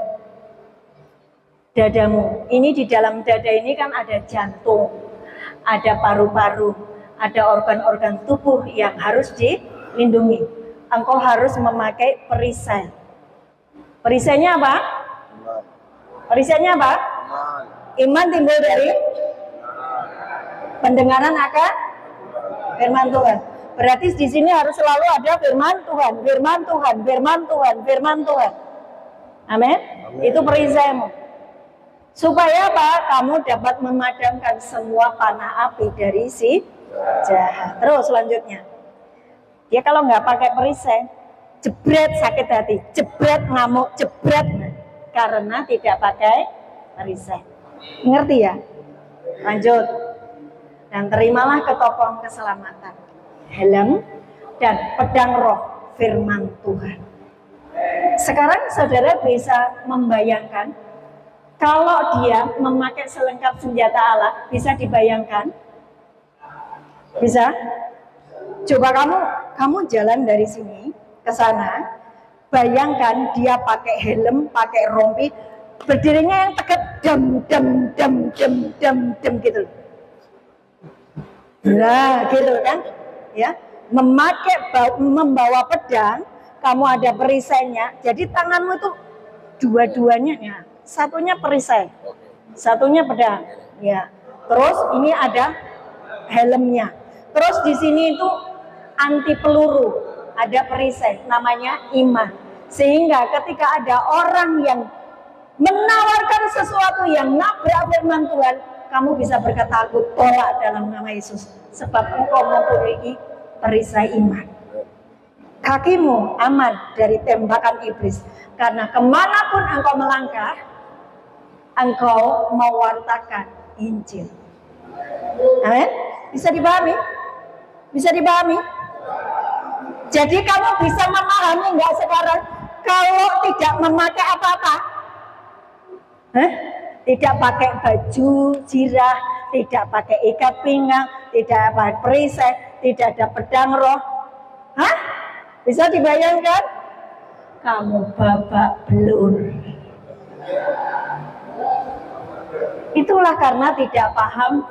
dadamu. Ini di dalam dada ini kan ada jantung, ada paru-paru, ada organ-organ tubuh yang harus dilindungi. Engkau harus memakai perisai. Perisainya apa? Perisainya apa? Iman timbul dari pendengaran akan firman Tuhan. Berarti di sini harus selalu ada firman Tuhan, firman Tuhan, firman Tuhan, firman Tuhan. Amin. Itu perisaimu. Supaya apa? Kamu dapat memadamkan semua panah api dari si jahat. Terus selanjutnya, dia kalau nggak pakai perisai, jebret sakit hati, jebret ngamuk, jebret karena tidak pakai perisai. Ngerti ya? Lanjut. Dan terimalah ketopong keselamatan, helm dan pedang roh firman Tuhan. Sekarang saudara bisa membayangkan kalau dia memakai selengkap senjata Allah, bisa dibayangkan? Bisa? Coba kamu jalan dari sini ke sana, bayangkan dia pakai helm, pakai rompi, berdirinya yang tegak, dem gitu. Nah, gitu kan? Ya, membawa pedang, kamu ada perisainya. Jadi tanganmu itu dua-duanya, ya. Satunya perisai, satunya pedang. Ya. Terus ini ada helmnya. Terus di sini itu anti peluru, ada perisai, namanya iman. Sehingga ketika ada orang yang menawarkan sesuatu yang nabrak firman Tuhan, kamu bisa berkata, aku tolak dalam nama Yesus. Sebab engkau mempunyai perisai iman. Kakimu aman dari tembakan iblis. Karena kemanapun engkau melangkah, engkau mewartakan Injil. Amin? Bisa dipahami? Bisa dipahami? Jadi kamu bisa memahami nggak sekarang kalau tidak memakai apa-apa? Tidak pakai baju zirah, tidak pakai ikat pinggang, tidak pakai perisai, tidak ada pedang roh. Hah? Bisa dibayangkan? Kamu babak belur. Itulah karena tidak paham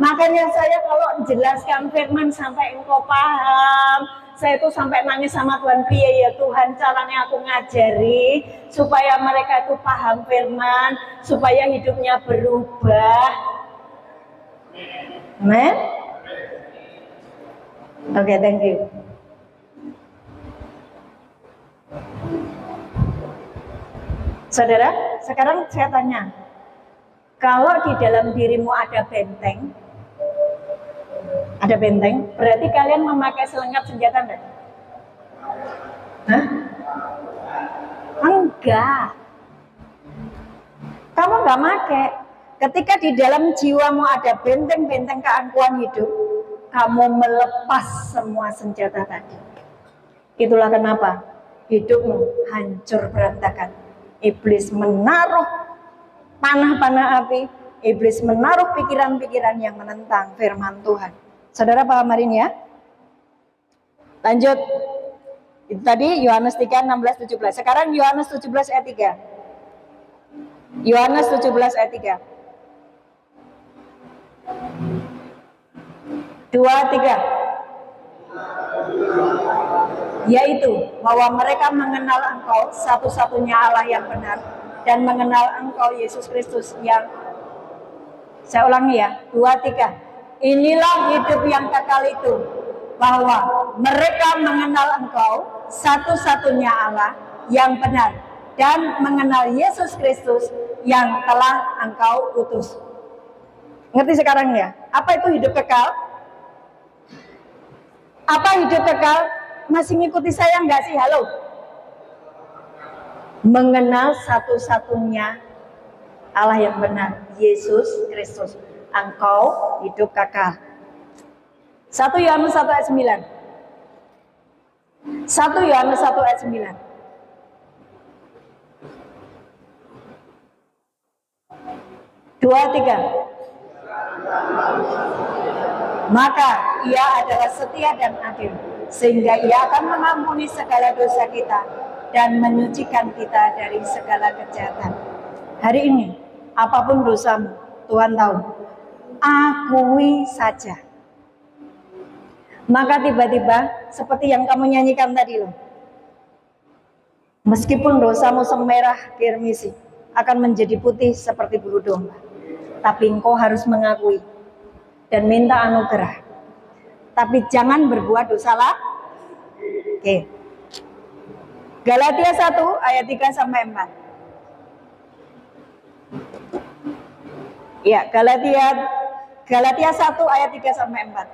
Makanya saya kalau menjelaskan firman sampai engkau paham, saya itu sampai nangis sama Tuhan, piye ya Tuhan caranya aku ngajari supaya mereka itu paham firman, supaya hidupnya berubah. Amen. Oke, thank you. Saudara, sekarang saya tanya, kalau di dalam dirimu ada benteng, berarti kalian memakai selengkap senjata enggak? Hah? Enggak. Kamu enggak pakai. Ketika di dalam jiwamu ada benteng-benteng keangkuhan hidup, kamu melepas semua senjata tadi. Itulah kenapa hidupmu hancur berantakan. Iblis menaruh panah-panah api, iblis menaruh pikiran-pikiran yang menentang firman Tuhan. Saudara paham hari ini ya? Lanjut. Itu tadi Yohanes 3, 16, 17. Sekarang Yohanes 17 ayat 3. Yohanes 17 ayat 3. 2, 3. Yaitu bahwa mereka mengenal Engkau satu-satunya Allah yang benar dan mengenal Engkau Yesus Kristus yang, saya ulangi ya, 2, 3. Inilah hidup yang kekal itu, bahwa mereka mengenal Engkau satu-satunya Allah yang benar dan mengenal Yesus Kristus yang telah Engkau utus. Ngerti sekarang ya? Apa itu hidup kekal? Apa hidup kekal? Masih ngikuti saya nggak sih? Halo? Mengenal satu-satunya Allah yang benar, Yesus Kristus. Engkau hidup kekal. 1 Yohanes 1 ayat 9. 1 Yohanes 1 ayat 9. Dua, tiga. Maka ia adalah setia dan adil, sehingga ia akan mengampuni segala dosa kita dan menyucikan kita dari segala kejahatan. Hari ini, apapun dosamu, Tuhan tahu. Akui saja. Maka tiba-tiba, seperti yang kamu nyanyikan tadi loh. Meskipun dosamu semerah kirmisi, akan menjadi putih seperti bulu domba. Tapi engkau harus mengakui dan minta anugerah. Tapi jangan berbuat dosa lah. Oke. Galatia 1 ayat 3 sampai 4. Ya, Galatia 1 ayat 3 sampai 4.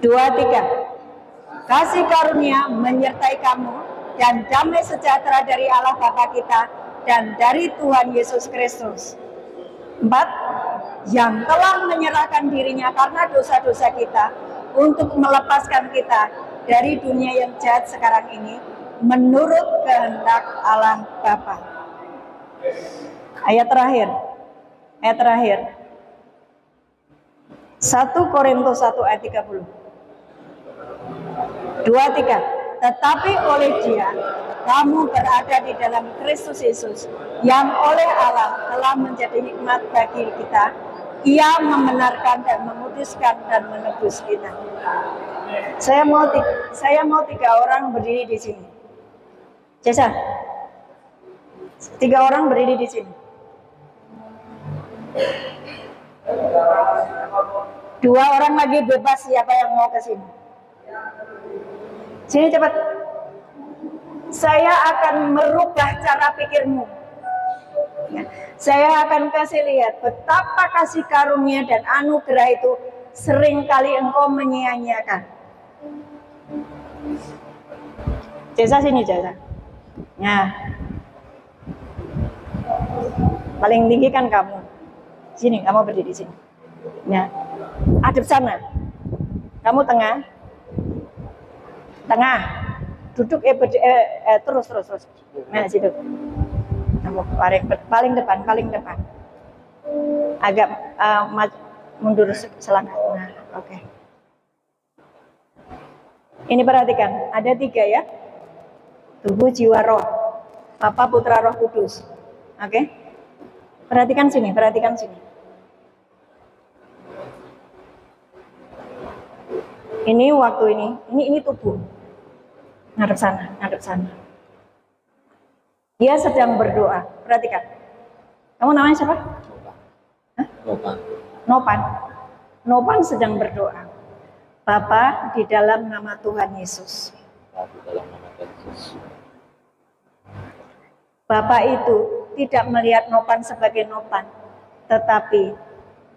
2, 3. Kasih karunia menyertai kamu dan damai sejahtera dari Allah Bapa kita dan dari Tuhan Yesus Kristus. 4. Yang telah menyerahkan dirinya karena dosa-dosa kita untuk melepaskan kita dari dunia yang jahat sekarang ini menurut kehendak Allah Bapa. Ayat terakhir. 1 Korintus 1 ayat 30. 2, 3. Tetapi oleh Dia kamu berada di dalam Kristus Yesus yang oleh Allah telah menjadi hikmat bagi kita. Ia membenarkan dan memuduskan dan menebus kita. Saya mau 3 orang berdiri di sini. Jasa. 3 orang berdiri di sini. 2 orang lagi bebas, siapa yang mau ke sini? Sini cepat. Saya akan merubah cara pikirmu. Ya. Saya akan kasih lihat betapa kasih karunia dan anugerah itu seringkali engkau menyia-nyiakan. Jasa sini, Jasa. Nah, paling tinggi kan kamu. Sini, kamu berdiri di sini. Nah, hadap sana. Kamu tengah. Tengah. Duduk terus. Nah, situ. Kamu paling depan. Agak mundur selangkah. Nah, oke. Ini perhatikan, ada 3 ya. Tubuh, jiwa, roh. Bapa, Putra, Roh Kudus. Oke. Perhatikan sini. Ini waktu ini tubuh. Ngadep sana. Dia sedang berdoa. Perhatikan. Kamu namanya siapa? Nopan. Nopan sedang berdoa. Bapa, di dalam nama Tuhan Yesus. Bapak itu tidak melihat Nopan sebagai Nopan, tetapi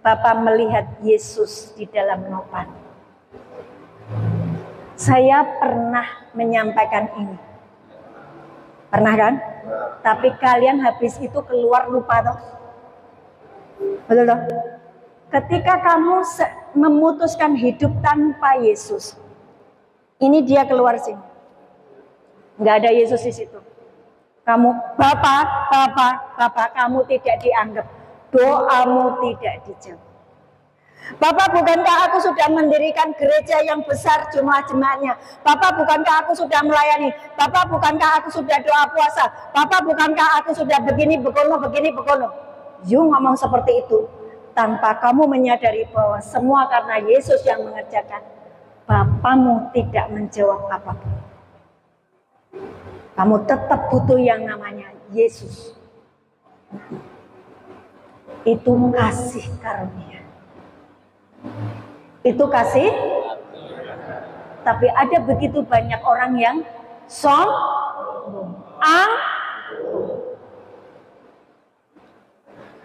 Bapak melihat Yesus di dalam Nopan. Saya pernah menyampaikan ini. Pernah kan? Tapi kalian habis itu keluar lupa toh? Betul toh? Ketika kamu memutuskan hidup tanpa Yesus, ini dia keluar sini. Nggak ada Yesus di situ. Kamu, Bapak, kamu tidak dianggap. Doamu tidak dijawab. Bapak, bukankah aku sudah mendirikan gereja yang besar jemaat-jemaatnya? Bapak, bukankah aku sudah melayani? Bapak, bukankah aku sudah doa puasa? Bapak, bukankah aku sudah begini begono? You ngomong seperti itu tanpa kamu menyadari bahwa semua karena Yesus yang mengerjakan. Bapamu tidak menjawab apapun. Kamu tetap butuh yang namanya Yesus. Itu kasih karunia. Itu kasih. Tapi ada begitu banyak orang yang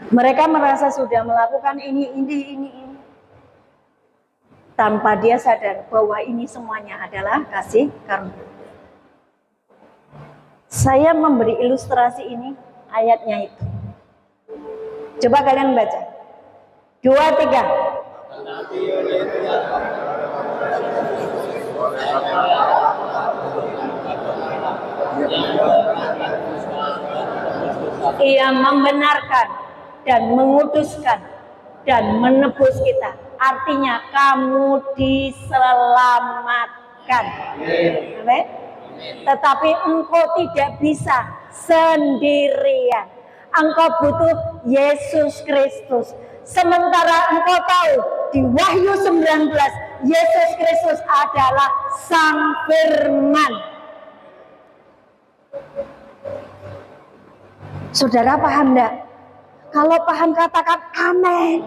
mereka merasa sudah melakukan ini. Tanpa dia sadar bahwa ini semuanya adalah kasih karunia. Saya memberi ilustrasi ini, ayatnya itu. Coba kalian baca. 2, 3. Ia membenarkan dan menguduskan dan menebus kita. Artinya kamu diselamatkan. Amin. Tetapi engkau tidak bisa sendirian. Engkau butuh Yesus Kristus. Sementara engkau tahu di Wahyu 19 Yesus Kristus adalah Sang Firman. Saudara paham enggak? Kalau paham katakan amin.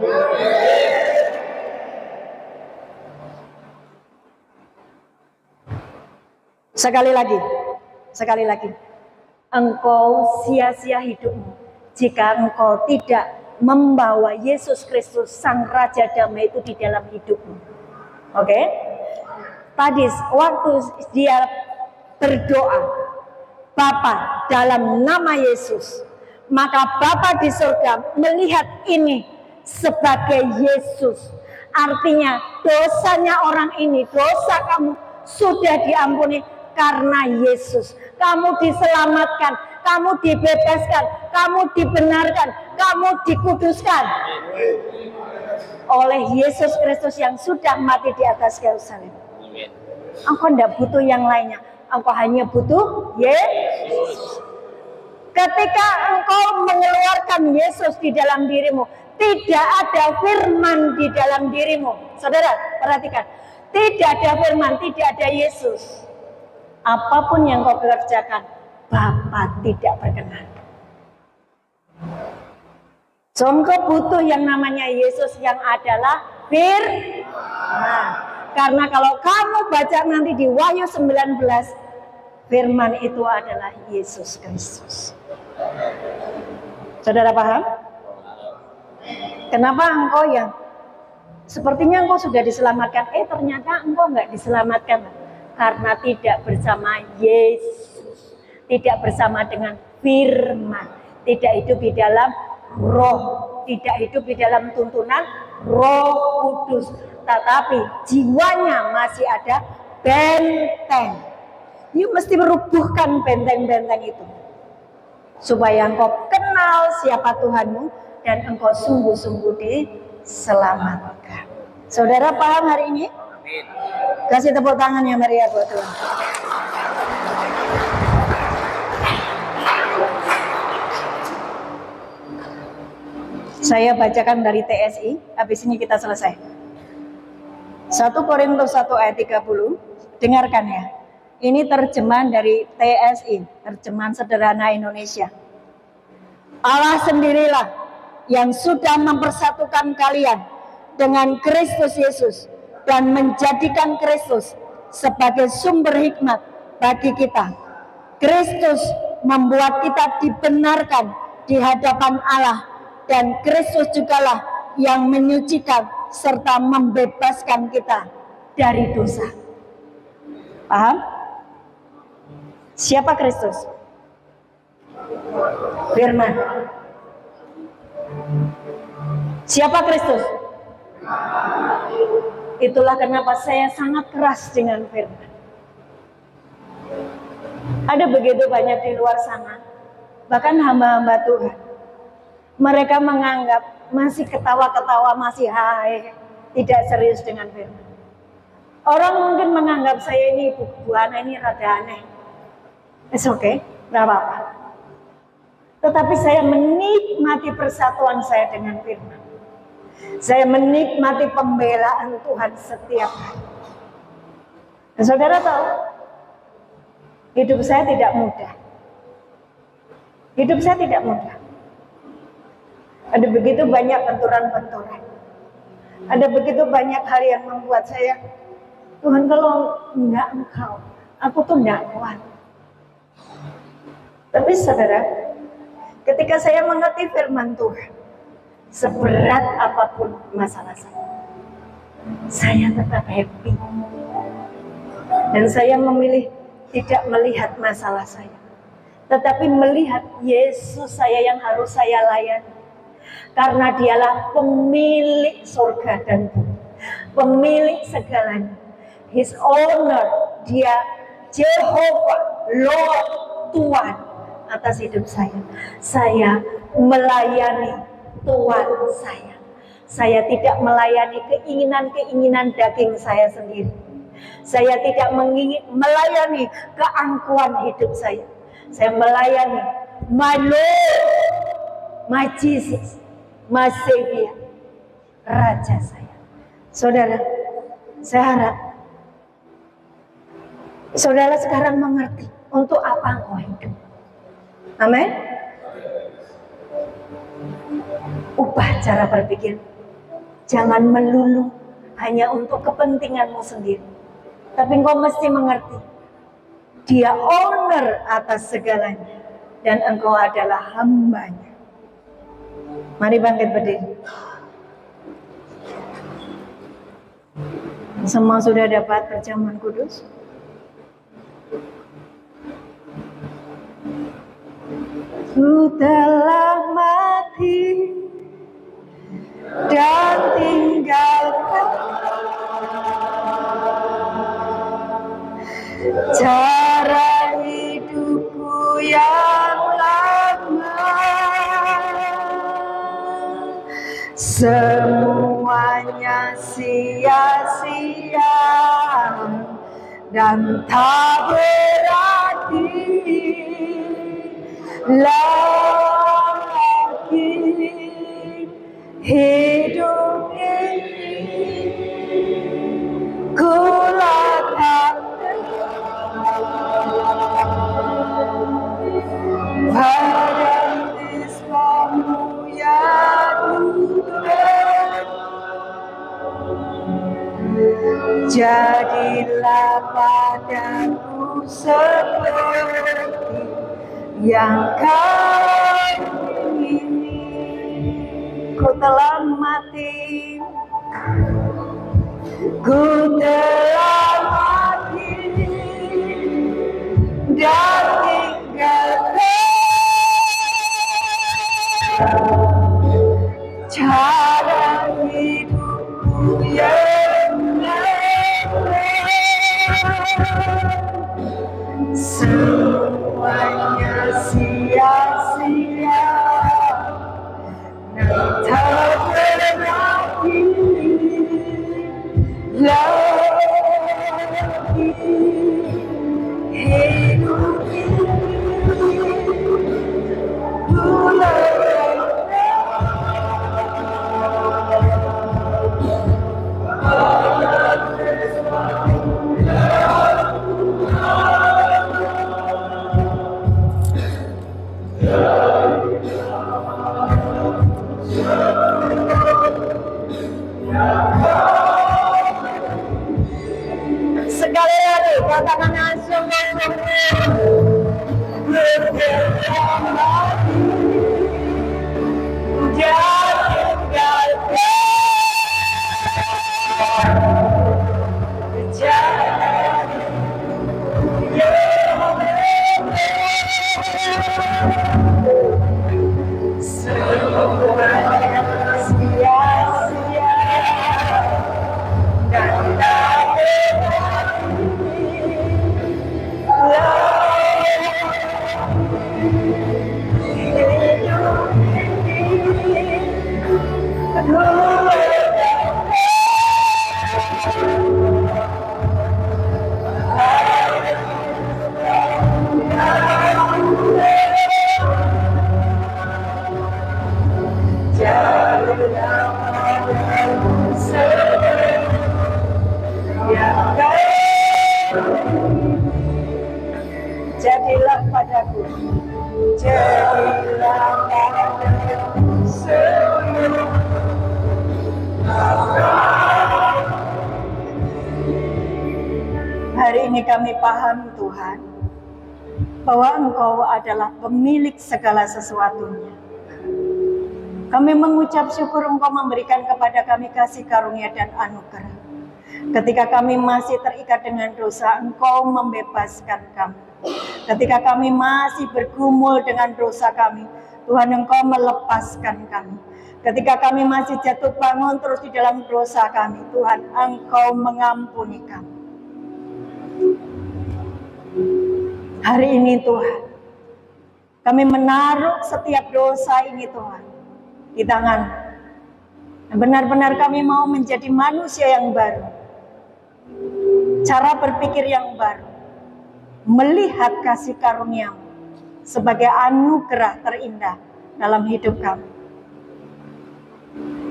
Sekali lagi. Engkau sia-sia hidupmu jika engkau tidak membawa Yesus Kristus Sang Raja Damai itu di dalam hidupmu. Oke? Tadi waktu dia berdoa, Bapa dalam nama Yesus, maka Bapa di surga melihat ini sebagai Yesus. Artinya dosanya orang ini, dosa kamu sudah diampuni karena Yesus. Kamu diselamatkan, kamu dibebaskan, kamu dibenarkan, kamu dikuduskan oleh Yesus Kristus yang sudah mati di atas kayu salib. Engkau tidak butuh yang lainnya, engkau hanya butuh Yesus. Ketika engkau mengeluarkan Yesus di dalam dirimu, tidak ada firman di dalam dirimu. Saudara, perhatikan. Tidak ada firman, tidak ada Yesus. Apapun yang kau kerjakan, Bapa tidak berkenan. So, engkau butuh yang namanya Yesus yang adalah firman. Karena kalau kamu baca nanti di Wahyu 19, firman itu adalah Yesus Kristus. Saudara paham? Kenapa engkau yang sepertinya engkau sudah diselamatkan, ternyata engkau nggak diselamatkan karena tidak bersama Yesus, tidak bersama dengan firman, tidak hidup di dalam roh, tidak hidup di dalam tuntunan Roh Kudus, tetapi jiwanya masih ada benteng. You mesti merubuhkan benteng-benteng itu supaya engkau kenal siapa Tuhanmu dan engkau sungguh-sungguh diselamatkan. Saudara paham hari ini? Amin. Kasih tepuk tangan ya Maria buat Tuhan. Saya bacakan dari TSI, habis ini kita selesai. 1 Korintus 1 ayat 30, dengarkan ya. Ini terjemahan dari TSI, terjemahan sederhana Indonesia. Allah sendirilah yang sudah mempersatukan kalian dengan Kristus Yesus dan menjadikan Kristus sebagai sumber hikmat bagi kita. Kristus membuat kita dibenarkan di hadapan Allah dan Kristus jugalah yang menyucikan serta membebaskan kita dari dosa. Paham? Siapa Kristus? Firman. Siapa Kristus? Itulah kenapa saya sangat keras dengan firman. Ada begitu banyak di luar sana, bahkan hamba-hamba Tuhan, mereka menganggap masih ketawa-ketawa, masih hai, tidak serius dengan firman. Orang mungkin menganggap saya ini Bu Ana ini rada aneh. It's okay, gak apa-apa. Tetapi saya menikmati persatuan saya dengan firman. Saya menikmati pembelaan Tuhan setiap hari. Dan saudara tahu, hidup saya tidak mudah. Hidup saya tidak mudah. Ada begitu banyak benturan-benturan. Ada begitu banyak hal yang membuat saya, Tuhan kalau enggak Engkau, aku tuh enggak kuat. Tapi saudara, ketika saya mengerti firman Tuhan, seberat apapun masalah saya tetap happy. Dan saya memilih tidak melihat masalah saya, tetapi melihat Yesus saya yang harus saya layani. Karena dialah pemilik surga dan bumi, pemilik segalanya. His owner, dia Jehovah, Lord, Tuhan atas hidup saya. Saya melayani Tuhan saya. Saya tidak melayani keinginan-keinginan daging saya sendiri. Saya tidak melayani keangkuhan hidup saya. Saya melayani my Lord, my Jesus, my Savior, Raja saya. Saudara, saya harap saudara sekarang mengerti untuk apa engkau hidup. Amin. Ubah cara berpikir. Jangan melulu hanya untuk kepentinganmu sendiri. Tapi engkau mesti mengerti, Dia owner atas segalanya dan engkau adalah hambanya. Mari bangkit berdiri. Semua sudah dapat perjamuan kudus? Ku telah mati dan tinggalkan cara hidupku yang lama. Semuanya sia-sia dan tak berarti lagi hidup ini. Ku letakkan pada Kristus ya Tuhan. Jadilah padaku seperti yang kau ingini. Ku telah mati, ku telah mati dan tinggalkan cara hidupku yang lama. Semuanya sia-sia dan tak berarti lagi hidup ini. Sekali lagi katakan langsung jadilah padaku, jadilah padaku semua. Hari ini kami paham Tuhan, bahwa Engkau adalah pemilik segala sesuatunya. Kami mengucap syukur Engkau memberikan kepada kami kasih karunia dan anugerah. Ketika kami masih terikat dengan dosa, Engkau membebaskan kami. Ketika kami masih bergumul dengan dosa kami, Tuhan Engkau melepaskan kami. Ketika kami masih jatuh bangun terus di dalam dosa kami, Tuhan Engkau mengampuni kami. Hari ini Tuhan, kami menaruh setiap dosa ini Tuhan di tangan. Benar-benar kami mau menjadi manusia yang baru. Cara berpikir yang baru. Melihat kasih karunia-Mu sebagai anugerah terindah dalam hidup kami.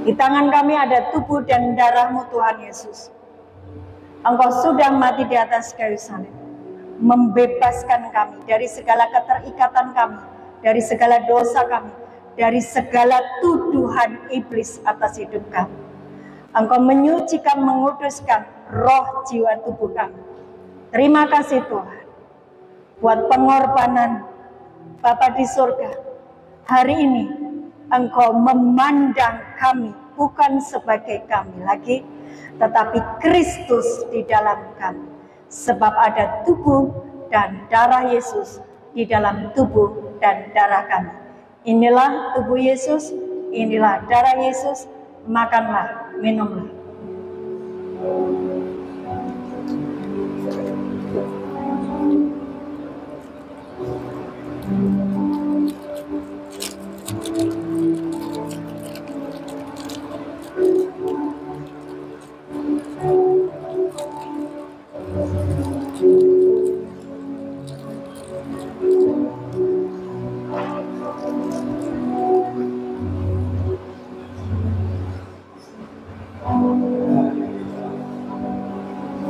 Di tangan kami ada tubuh dan darah-Mu Tuhan Yesus. Engkau sudah mati di atas kayu salib, membebaskan kami dari segala keterikatan kami, dari segala dosa kami, dari segala tuduhan iblis atas hidup kami. Engkau menyucikan, menguduskan roh, jiwa, tubuh kami. Terima kasih Tuhan buat pengorbanan Bapa di surga. Hari ini Engkau memandang kami bukan sebagai kami lagi, tetapi Kristus di dalam kami. Sebab ada tubuh dan darah Yesus di dalam tubuh dan darah kami. Inilah tubuh Yesus, inilah darah Yesus. Makanlah, minumlah.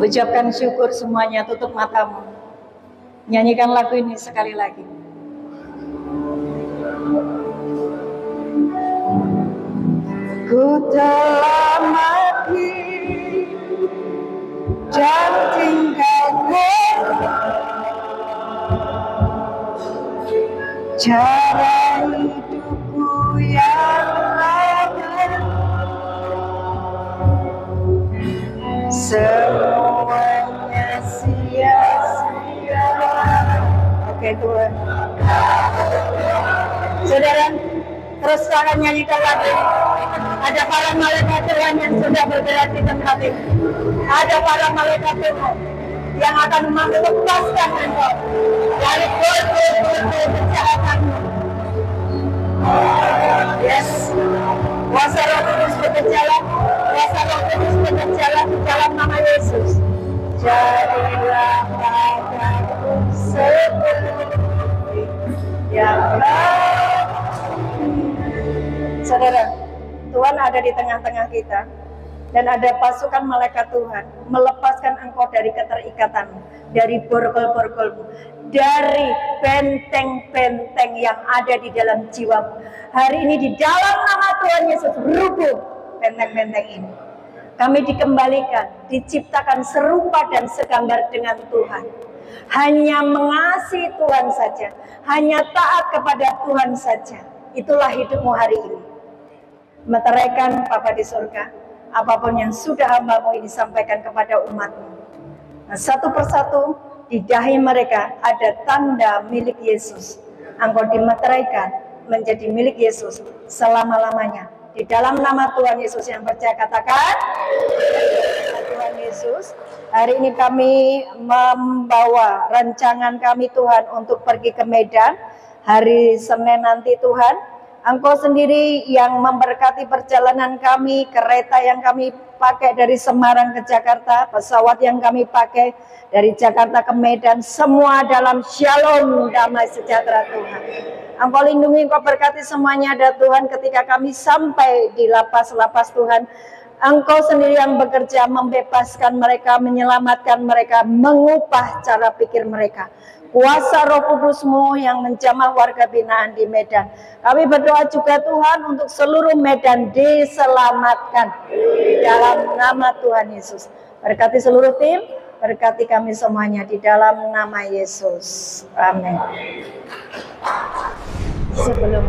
Ucapkan syukur semuanya, tutup matamu. Nyanyikan lagu ini sekali lagi. Ku telah mati dan tinggalkan cara hidupku yang lama. Semuanya sia-sia. Oke Tuhan. Saudara, terus akan nyanyikan lagi. Ada para malaikat Tuhan yang sudah bergerak di tempat ini. Ada para malaikat Tuhan yang akan melepaskan engkau dari gol-gol kejahatanmu. Yes. Kuasa Roh Kudus berjalan, kuasa Roh Kudus berjalan di dalam nama Yesus. Jadilah padaku seperti yang Saudara, Tuhan ada di tengah-tengah kita. Dan ada pasukan malaikat Tuhan melepaskan engkau dari keterikatanmu, dari borgol-borgolmu, dari benteng-benteng yang ada di dalam jiwamu. Hari ini di dalam nama Tuhan Yesus rubuh benteng-benteng ini. Kami dikembalikan, diciptakan serupa dan segambar dengan Tuhan. Hanya mengasihi Tuhan saja, hanya taat kepada Tuhan saja. Itulah hidupmu hari ini. Meteraikan Bapa di surga, apapun yang sudah hamba-Mu ini sampaikan kepada umat-Mu. Nah, satu persatu di dahi mereka ada tanda milik Yesus. Engkau dimeteraikan menjadi milik Yesus selama-lamanya. Di dalam nama Tuhan Yesus yang percaya katakan, Tuhan Yesus, hari ini kami membawa rancangan kami Tuhan untuk pergi ke Medan. Hari Senin nanti Tuhan, Engkau sendiri yang memberkati perjalanan kami, kereta yang kami pakai dari Semarang ke Jakarta, pesawat yang kami pakai dari Jakarta ke Medan, semua dalam shalom, damai sejahtera Tuhan. Engkau lindungi, Engkau berkati semuanya ada Tuhan ketika kami sampai di lapas-lapas Tuhan. Engkau sendiri yang bekerja membebaskan mereka, menyelamatkan mereka, mengubah cara pikir mereka. Kuasa Roh Kudus-Mu yang menjamah warga binaan di Medan. Kami berdoa juga Tuhan untuk seluruh Medan diselamatkan di dalam nama Tuhan Yesus. Berkati seluruh tim, berkati kami semuanya di dalam nama Yesus. Amin. Sebelum